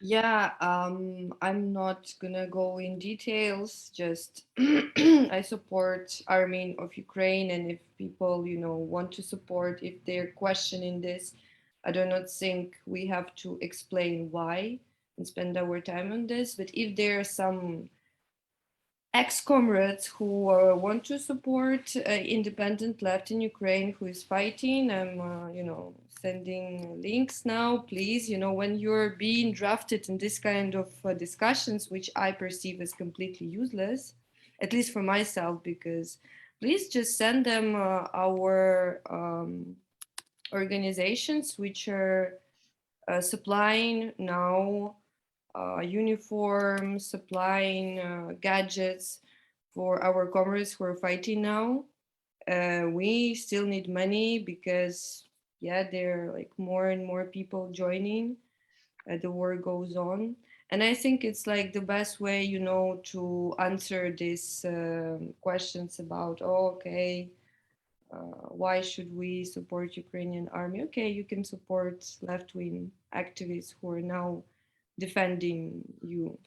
Yeah, I'm not gonna go in details, just I support Army of Ukraine, and if people, you know, want to support, if they're questioning this, I do not think we have to explain why and spend our time on this. But if there are some ex-comrades who want to support independent left in Ukraine who is fighting, I'm, you know, sending links now. Please, you know, when you're being drafted in this kind of discussions, which I perceive as completely useless, at least for myself, because please just send them our organizations which are supplying now uniforms, supplying gadgets for our comrades who are fighting now. We still need money because, yeah, there are like more and more people joining. The war goes on. And I think it's like the best way, you know, to answer these questions about, oh, okay, why should we support Ukrainian army? Okay, you can support left-wing activists who are now defending you.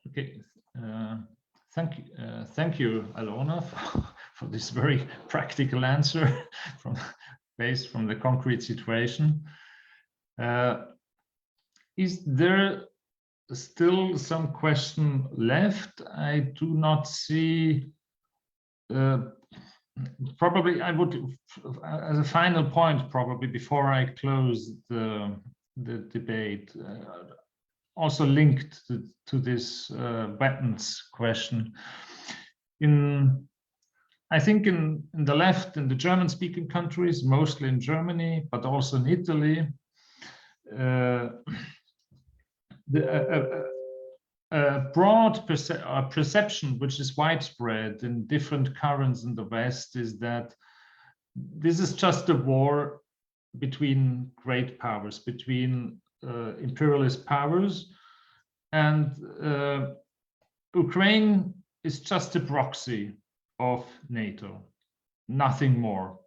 Okay, thank you, Alona, for this very practical answer based from the concrete situation. Is there still some question left? I do not see. Probably I would, as a final point, probably before I close the debate, also linked to this weapons question. I think in the left, in the German-speaking countries, mostly in Germany, but also in Italy, a broad perception, which is widespread in different currents in the West, is that this is just a war between great powers, between imperialist powers, and Ukraine is just a proxy of NATO, nothing more.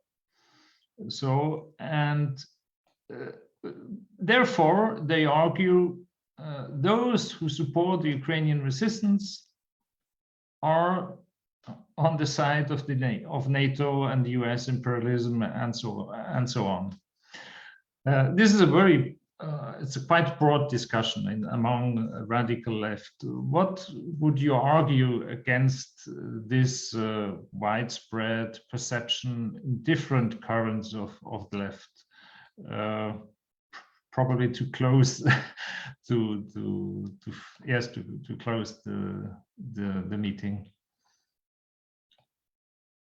So, and therefore, they argue those who support the Ukrainian resistance are on the side of NATO and the US imperialism and so on. This is a very it's a quite broad discussion among radical left. What would you argue against this widespread perception in different currents of the left? Probably to close to close the meeting.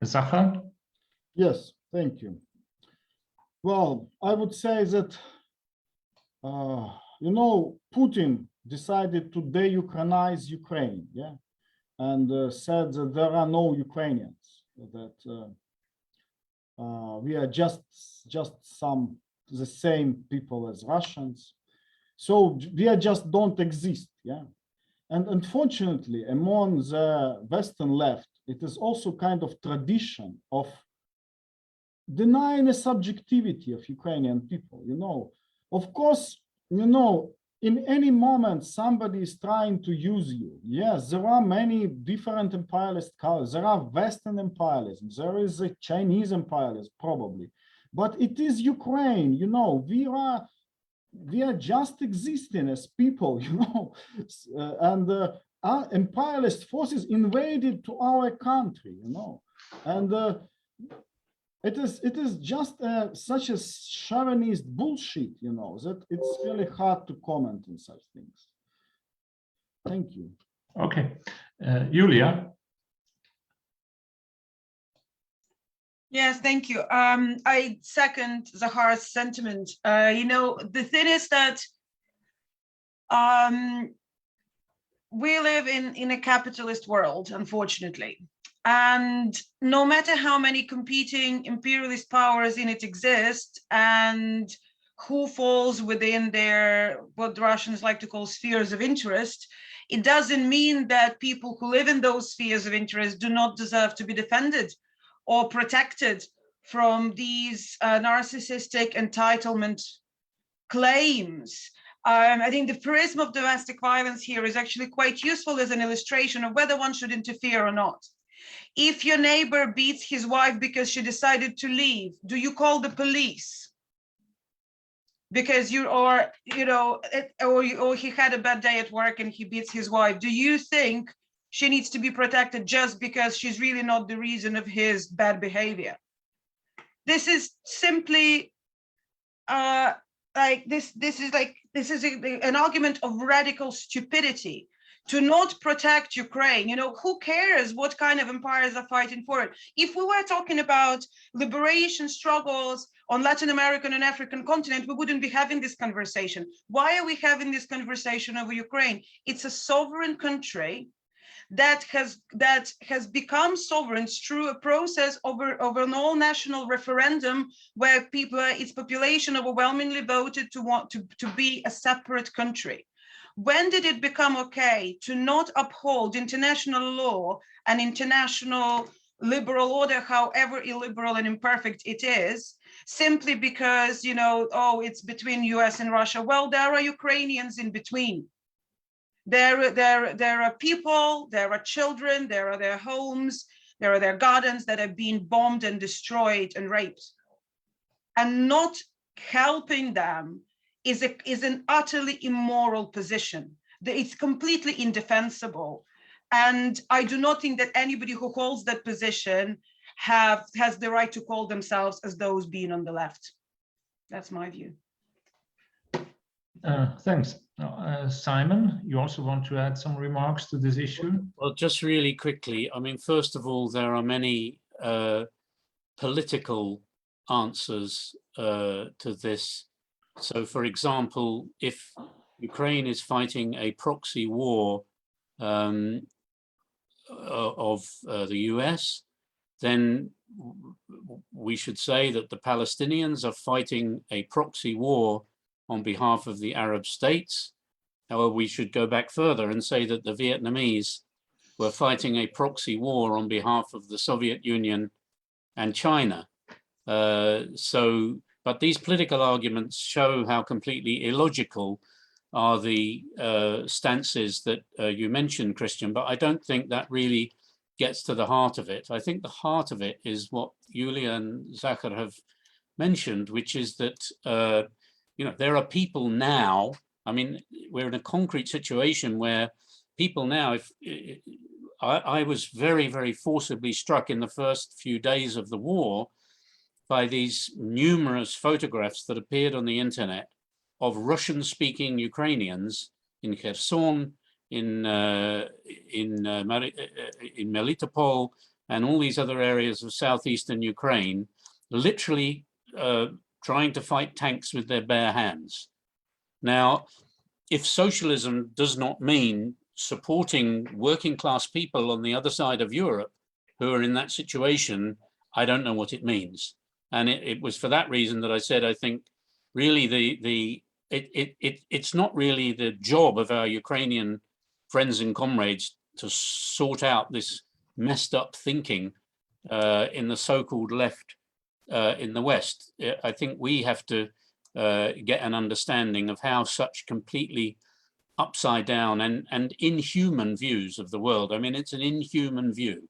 Zakhar? Yes, thank you. Well, I would say that you know, Putin decided to de-Ukrainize Ukraine, yeah, and said that there are no Ukrainians, that we are just the same people as Russians, so we just don't exist, yeah. And unfortunately, among the Western left, it is also kind of tradition of denying the subjectivity of Ukrainian people, you know. Of course, you know, in any moment, somebody is trying to use you. Yes, there are many different imperialist colors. There are Western imperialism. There is a Chinese imperialism, probably. But it is Ukraine, you know, we are just existing as people, you know, and our imperialist forces invaded to our country, you know, and it is just such a chauvinist bullshit, you know, that it's really hard to comment on such things. Thank you. Okay, Julia. Yes, thank you. I second Zakhar's sentiment. You know, the thing is that We live in a capitalist world, unfortunately. And no matter how many competing imperialist powers in it exist and who falls within their, what the Russians like to call spheres of interest, it doesn't mean that people who live in those spheres of interest do not deserve to be defended or protected from these narcissistic entitlement claims. I think the prism of domestic violence here is actually quite useful as an illustration of whether one should interfere or not. If your neighbor beats his wife because she decided to leave, do you call the police? Because or he had a bad day at work and he beats his wife. Do you think she needs to be protected just because she's really not the reason of his bad behavior? This is simply this is an argument of radical stupidity. To not protect Ukraine, who cares what kind of empires are fighting for it? If we were talking about liberation struggles on Latin American and African continent, we wouldn't be having this conversation. Why are we having this conversation over Ukraine? It's a sovereign country that has become sovereign through a process over an all-national referendum where its population overwhelmingly voted to want to be a separate country. When did it become okay to not uphold international law and international liberal order, however illiberal and imperfect it is, simply because, it's between US and Russia? Well, there are Ukrainians in between. There are people, there are children, there are their homes, there are their gardens that have been bombed and destroyed and raped. And not helping them is an utterly immoral position. It's completely indefensible. And I do not think that anybody who holds that position has the right to call themselves as those being on the left. That's my view. Thanks. Simon, you also want to add some remarks to this issue? Well, just really quickly, I mean, first of all, there are many political answers to this. So, for example, if Ukraine is fighting a proxy war of the US, then we should say that the Palestinians are fighting a proxy war on behalf of the Arab states. However, we should go back further and say that the Vietnamese were fighting a proxy war on behalf of the Soviet Union and China. But these political arguments show how completely illogical are the stances that you mentioned, Christian, but I don't think that really gets to the heart of it. I think the heart of it is what Yulia and Zakhar have mentioned, which is that there are people now, I mean, we're in a concrete situation where people now, I was very, very forcibly struck in the first few days of the war by these numerous photographs that appeared on the internet of Russian-speaking Ukrainians in Kherson, in Melitopol, and all these other areas of southeastern Ukraine, literally trying to fight tanks with their bare hands. Now, if socialism does not mean supporting working class people on the other side of Europe who are in that situation, I don't know what it means. And it was for that reason that I said, I think really it's not really the job of our Ukrainian friends and comrades to sort out this messed up thinking in the so-called left in the West. I think we have to get an understanding of how such completely upside down and inhuman views of the world. I mean, it's an inhuman view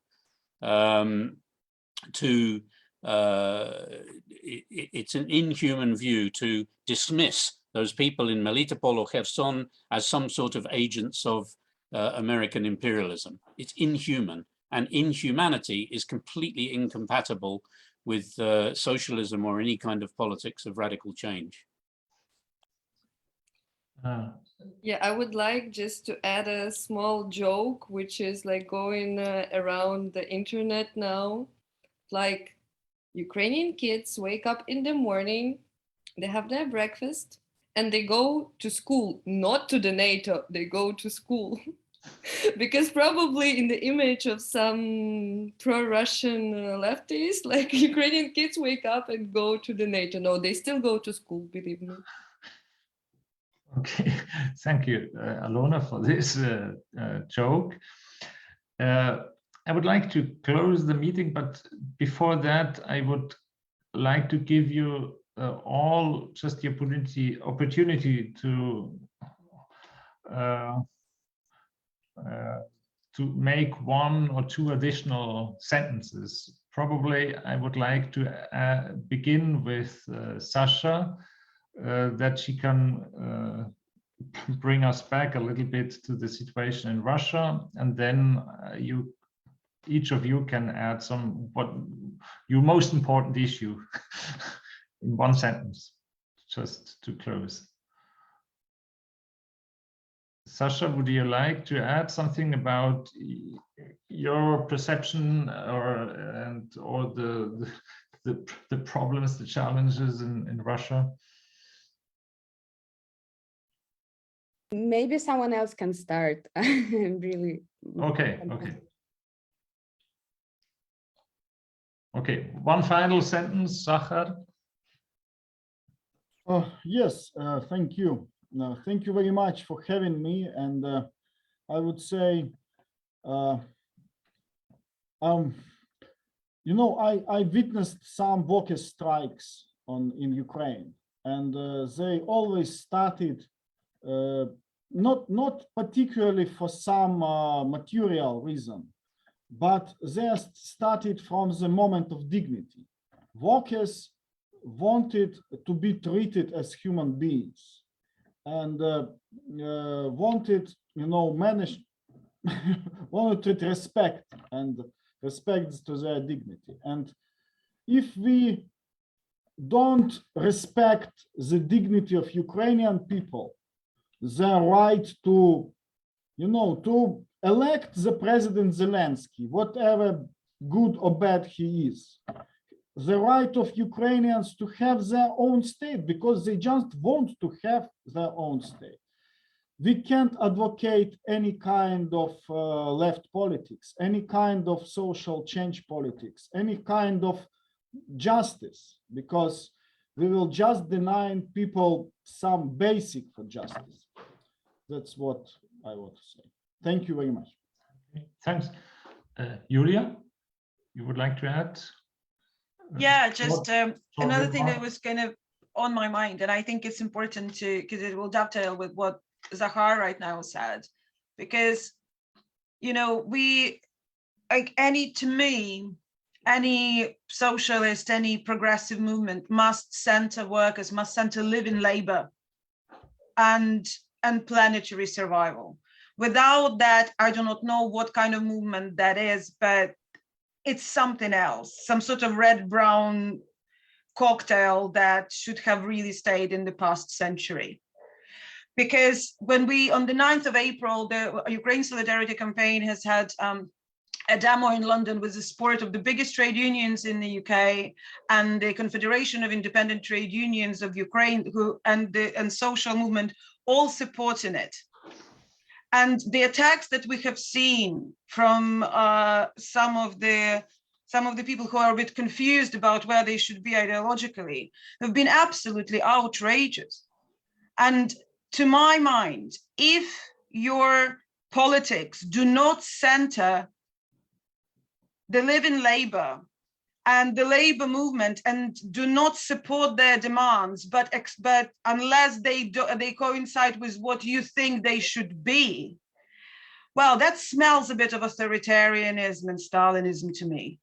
it's an inhuman view to dismiss those people in Melitopol or Kherson as some sort of agents of American imperialism. It's inhuman, and inhumanity is completely incompatible with socialism or any kind of politics of radical change. Yeah, I would like just to add a small joke, which is like going around the internet now. Like, Ukrainian kids wake up in the morning, they have their breakfast, and they go to school, not to the NATO, they go to school. Because probably in the image of some pro-Russian leftists, like Ukrainian kids wake up and go to the NATO. No, they still go to school, believe me. Okay, thank you, Alona, for this joke. I would like to close the meeting, but before that, I would like to give you all just the opportunity to make one or two additional sentences. Probably I would like to begin with Sasha, that she can bring us back a little bit to the situation in Russia, and then each of you can add what your most important issue in one sentence, just to close. Sasha, would you like to add something about your perception or the problems, the challenges in Russia? Maybe someone else can start. Really. Okay. One final sentence, Zakhar. Yes, thank you. Thank you very much for having me. And I would say, I witnessed some workers' strikes in Ukraine, and they always started not particularly for some material reason, but they started from the moment of dignity. Workers wanted to be treated as human beings, and wanted respect to their dignity. And if we don't respect the dignity of Ukrainian people, their right to elect the President Zelensky, whatever good or bad he is, the right of Ukrainians to have their own state, because they just want to have their own state. We can't advocate any kind of left politics, any kind of social change politics, any kind of justice, because we will just deny people some basic for justice. That's what I want to say. Thank you very much. Thanks. Julia, you would like to add? Yeah, just another thing that was kind of on my mind, and I think it's important because it will dovetail with what Zakhar right now said, because, we, to me, any socialist, any progressive movement must center workers, must center living labor and planetary survival. Without that, I do not know what kind of movement that is, but it's something else, some sort of red-brown cocktail that should have really stayed in the past century. Because when on the 9th of April, the Ukraine Solidarity Campaign has had a demo in London with the support of the biggest trade unions in the UK and the Confederation of Independent Trade Unions of Ukraine, and social movement, all supporting it. And the attacks that we have seen from some of the people who are a bit confused about where they should be ideologically have been absolutely outrageous. And to my mind, if your politics do not center the living labor and the labor movement and do not support their demands, but unless they coincide with what you think they should be, well, that smells a bit of authoritarianism and Stalinism to me.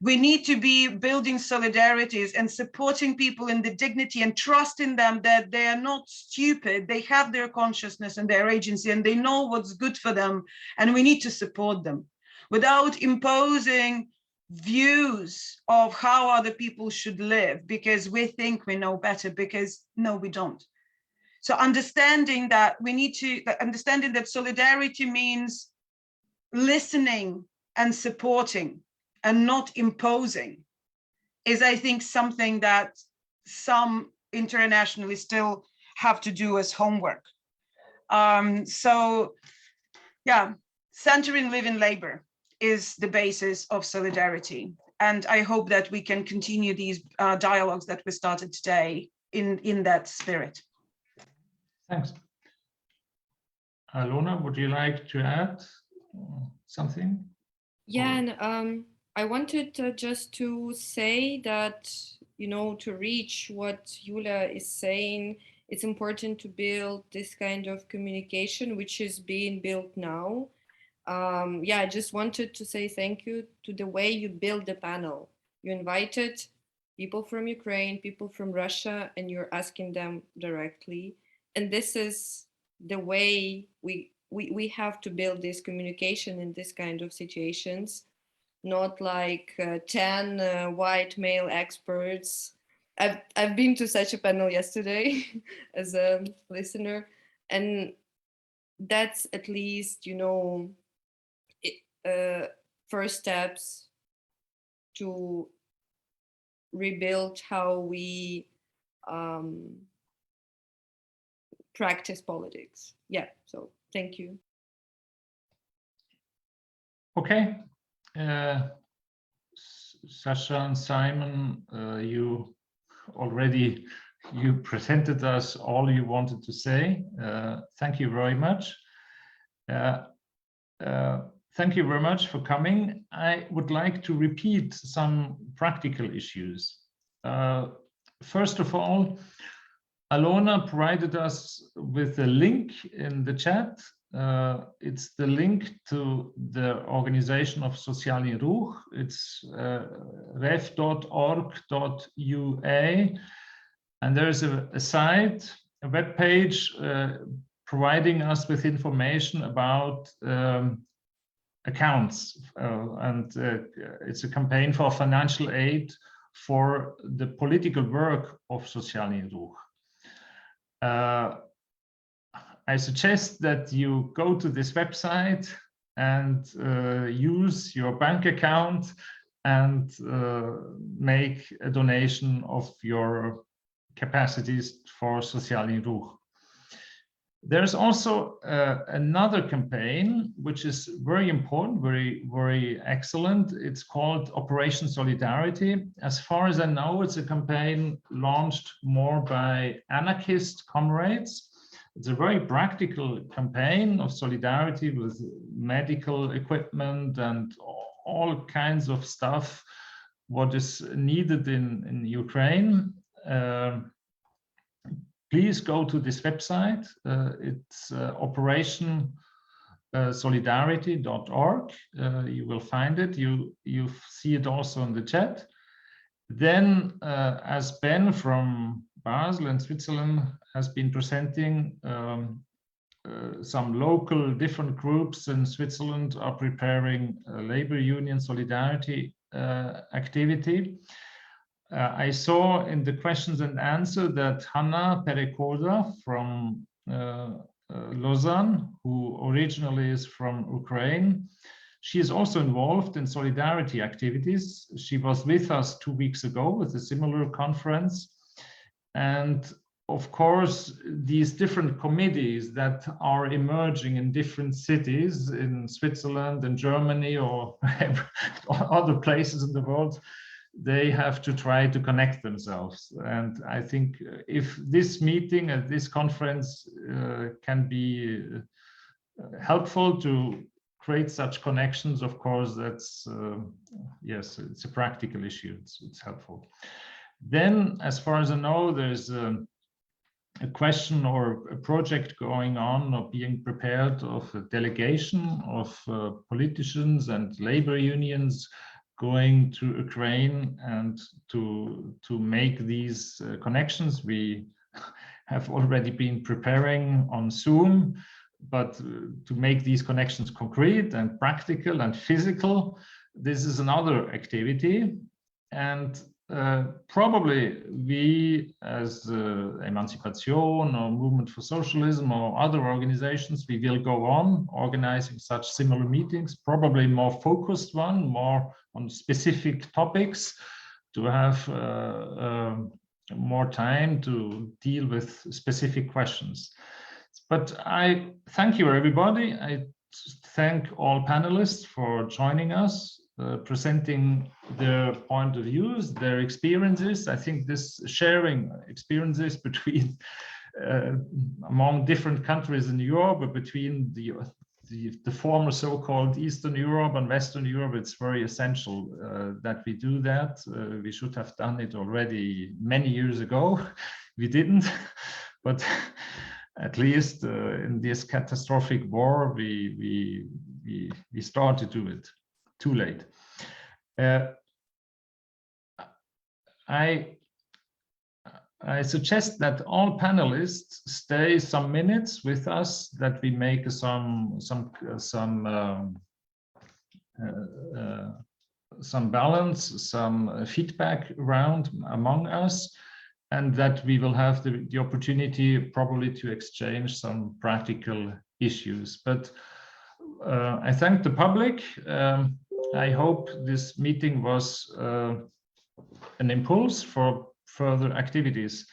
We need to be building solidarities and supporting people in the dignity and trusting them that they are not stupid. They have their consciousness and their agency, and they know what's good for them, and we need to support them without imposing views of how other people should live because we think we know better, because no, we don't. So understanding that understanding that solidarity means listening and supporting and not imposing is, I think, something that some internationally still have to do as homework. So yeah, centering living labor is the basis of solidarity. And I hope that we can continue these dialogues that we started today in that spirit. Thanks. Alona, would you like to add something? Yeah, and I wanted just to say that, you know, to reach what Julia is saying, it's important to build this kind of communication, which is being built now. Yeah, I just wanted to say thank you to the way you built the panel. You invited people from Ukraine, people from Russia, and you're asking them directly. And this is the way we have to build this communication in this kind of situations, not like 10 white male experts. I've been to such a panel yesterday as a listener, and that's at least, you know, first steps to rebuild how we practice politics. Yeah, so thank you. Okay. Sasha and Simon, you presented us all you wanted to say. Thank you very much. Thank you very much for coming. I would like to repeat some practical issues. First of all, Alona provided us with a link in the chat. It's the link to the organization of Sotsialnyi Rukh. It's ref.org.ua, and there's a site, a web page providing us with information about accounts, and it's a campaign for financial aid for the political work of Sotsialnyi Rukh. I suggest that you go to this website and use your bank account and make a donation of your capacities for Sotsialnyi Rukh. There's also another campaign which is very important, very excellent. It's called Operation Solidarity. As far as I know, it's a campaign launched more by anarchist comrades. It's a very practical campaign of solidarity with medical equipment and all kinds of stuff, what is needed in Ukraine. Please go to this website. It's operationsolidarity.org. You will find it. You see it also in the chat. Then, as Ben from Basel in Switzerland has been presenting, some local different groups in Switzerland are preparing a labor union solidarity activity. I saw in the questions and answer that Hanna Perekoda from Lausanne, who originally is from Ukraine, she is also involved in solidarity activities. She was with us 2 weeks ago with a similar conference. And of course, these different committees that are emerging in different cities in Switzerland and Germany or other places in the world, they have to try to connect themselves. And I think if this meeting and this conference can be helpful to create such connections, of course, that's, yes, it's a practical issue. It's helpful. Then, as far as I know, there's a question or a project going on or being prepared of a delegation of politicians and labor unions going to Ukraine and to make these connections. We have already been preparing on Zoom, but to make these connections concrete and practical and physical, this is another activity. And probably we as Emancipation or Movement for Socialism or other organizations, we will go on organizing such similar meetings, probably more focused one, more on specific topics, to have more time to deal with specific questions. But I thank you, everybody. I thank all panelists for joining us, presenting their point of views, their experiences. I think this sharing experiences between among different countries in Europe, but between the former so-called Eastern Europe and Western Europe, it's very essential that we do that. We should have done it already many years ago. We didn't, but at least in this catastrophic war, we started to do it too late. I suggest that all panelists stay some minutes with us, that we make some balance, some feedback round among us, and that we will have the opportunity probably to exchange some practical issues. But I thank the public. I hope this meeting was an impulse for further activities.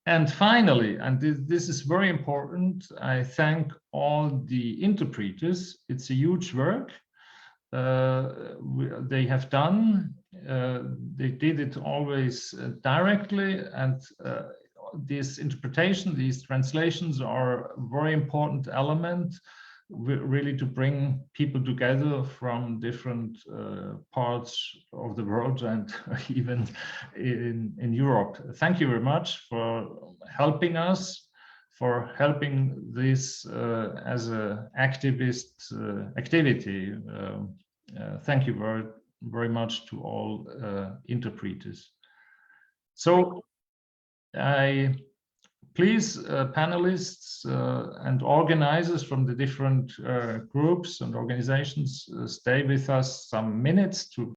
And finally, and this is very important, I thank all the interpreters. It's a huge work they have done. They did it always directly, and this interpretation, these translations are a very important element, really to bring people together from different parts of the world and even in Europe. Thank you very much for helping us, for helping this as an activist activity. Thank you very, very much to all interpreters. So please, panelists and organizers from the different groups and organizations, stay with us some minutes to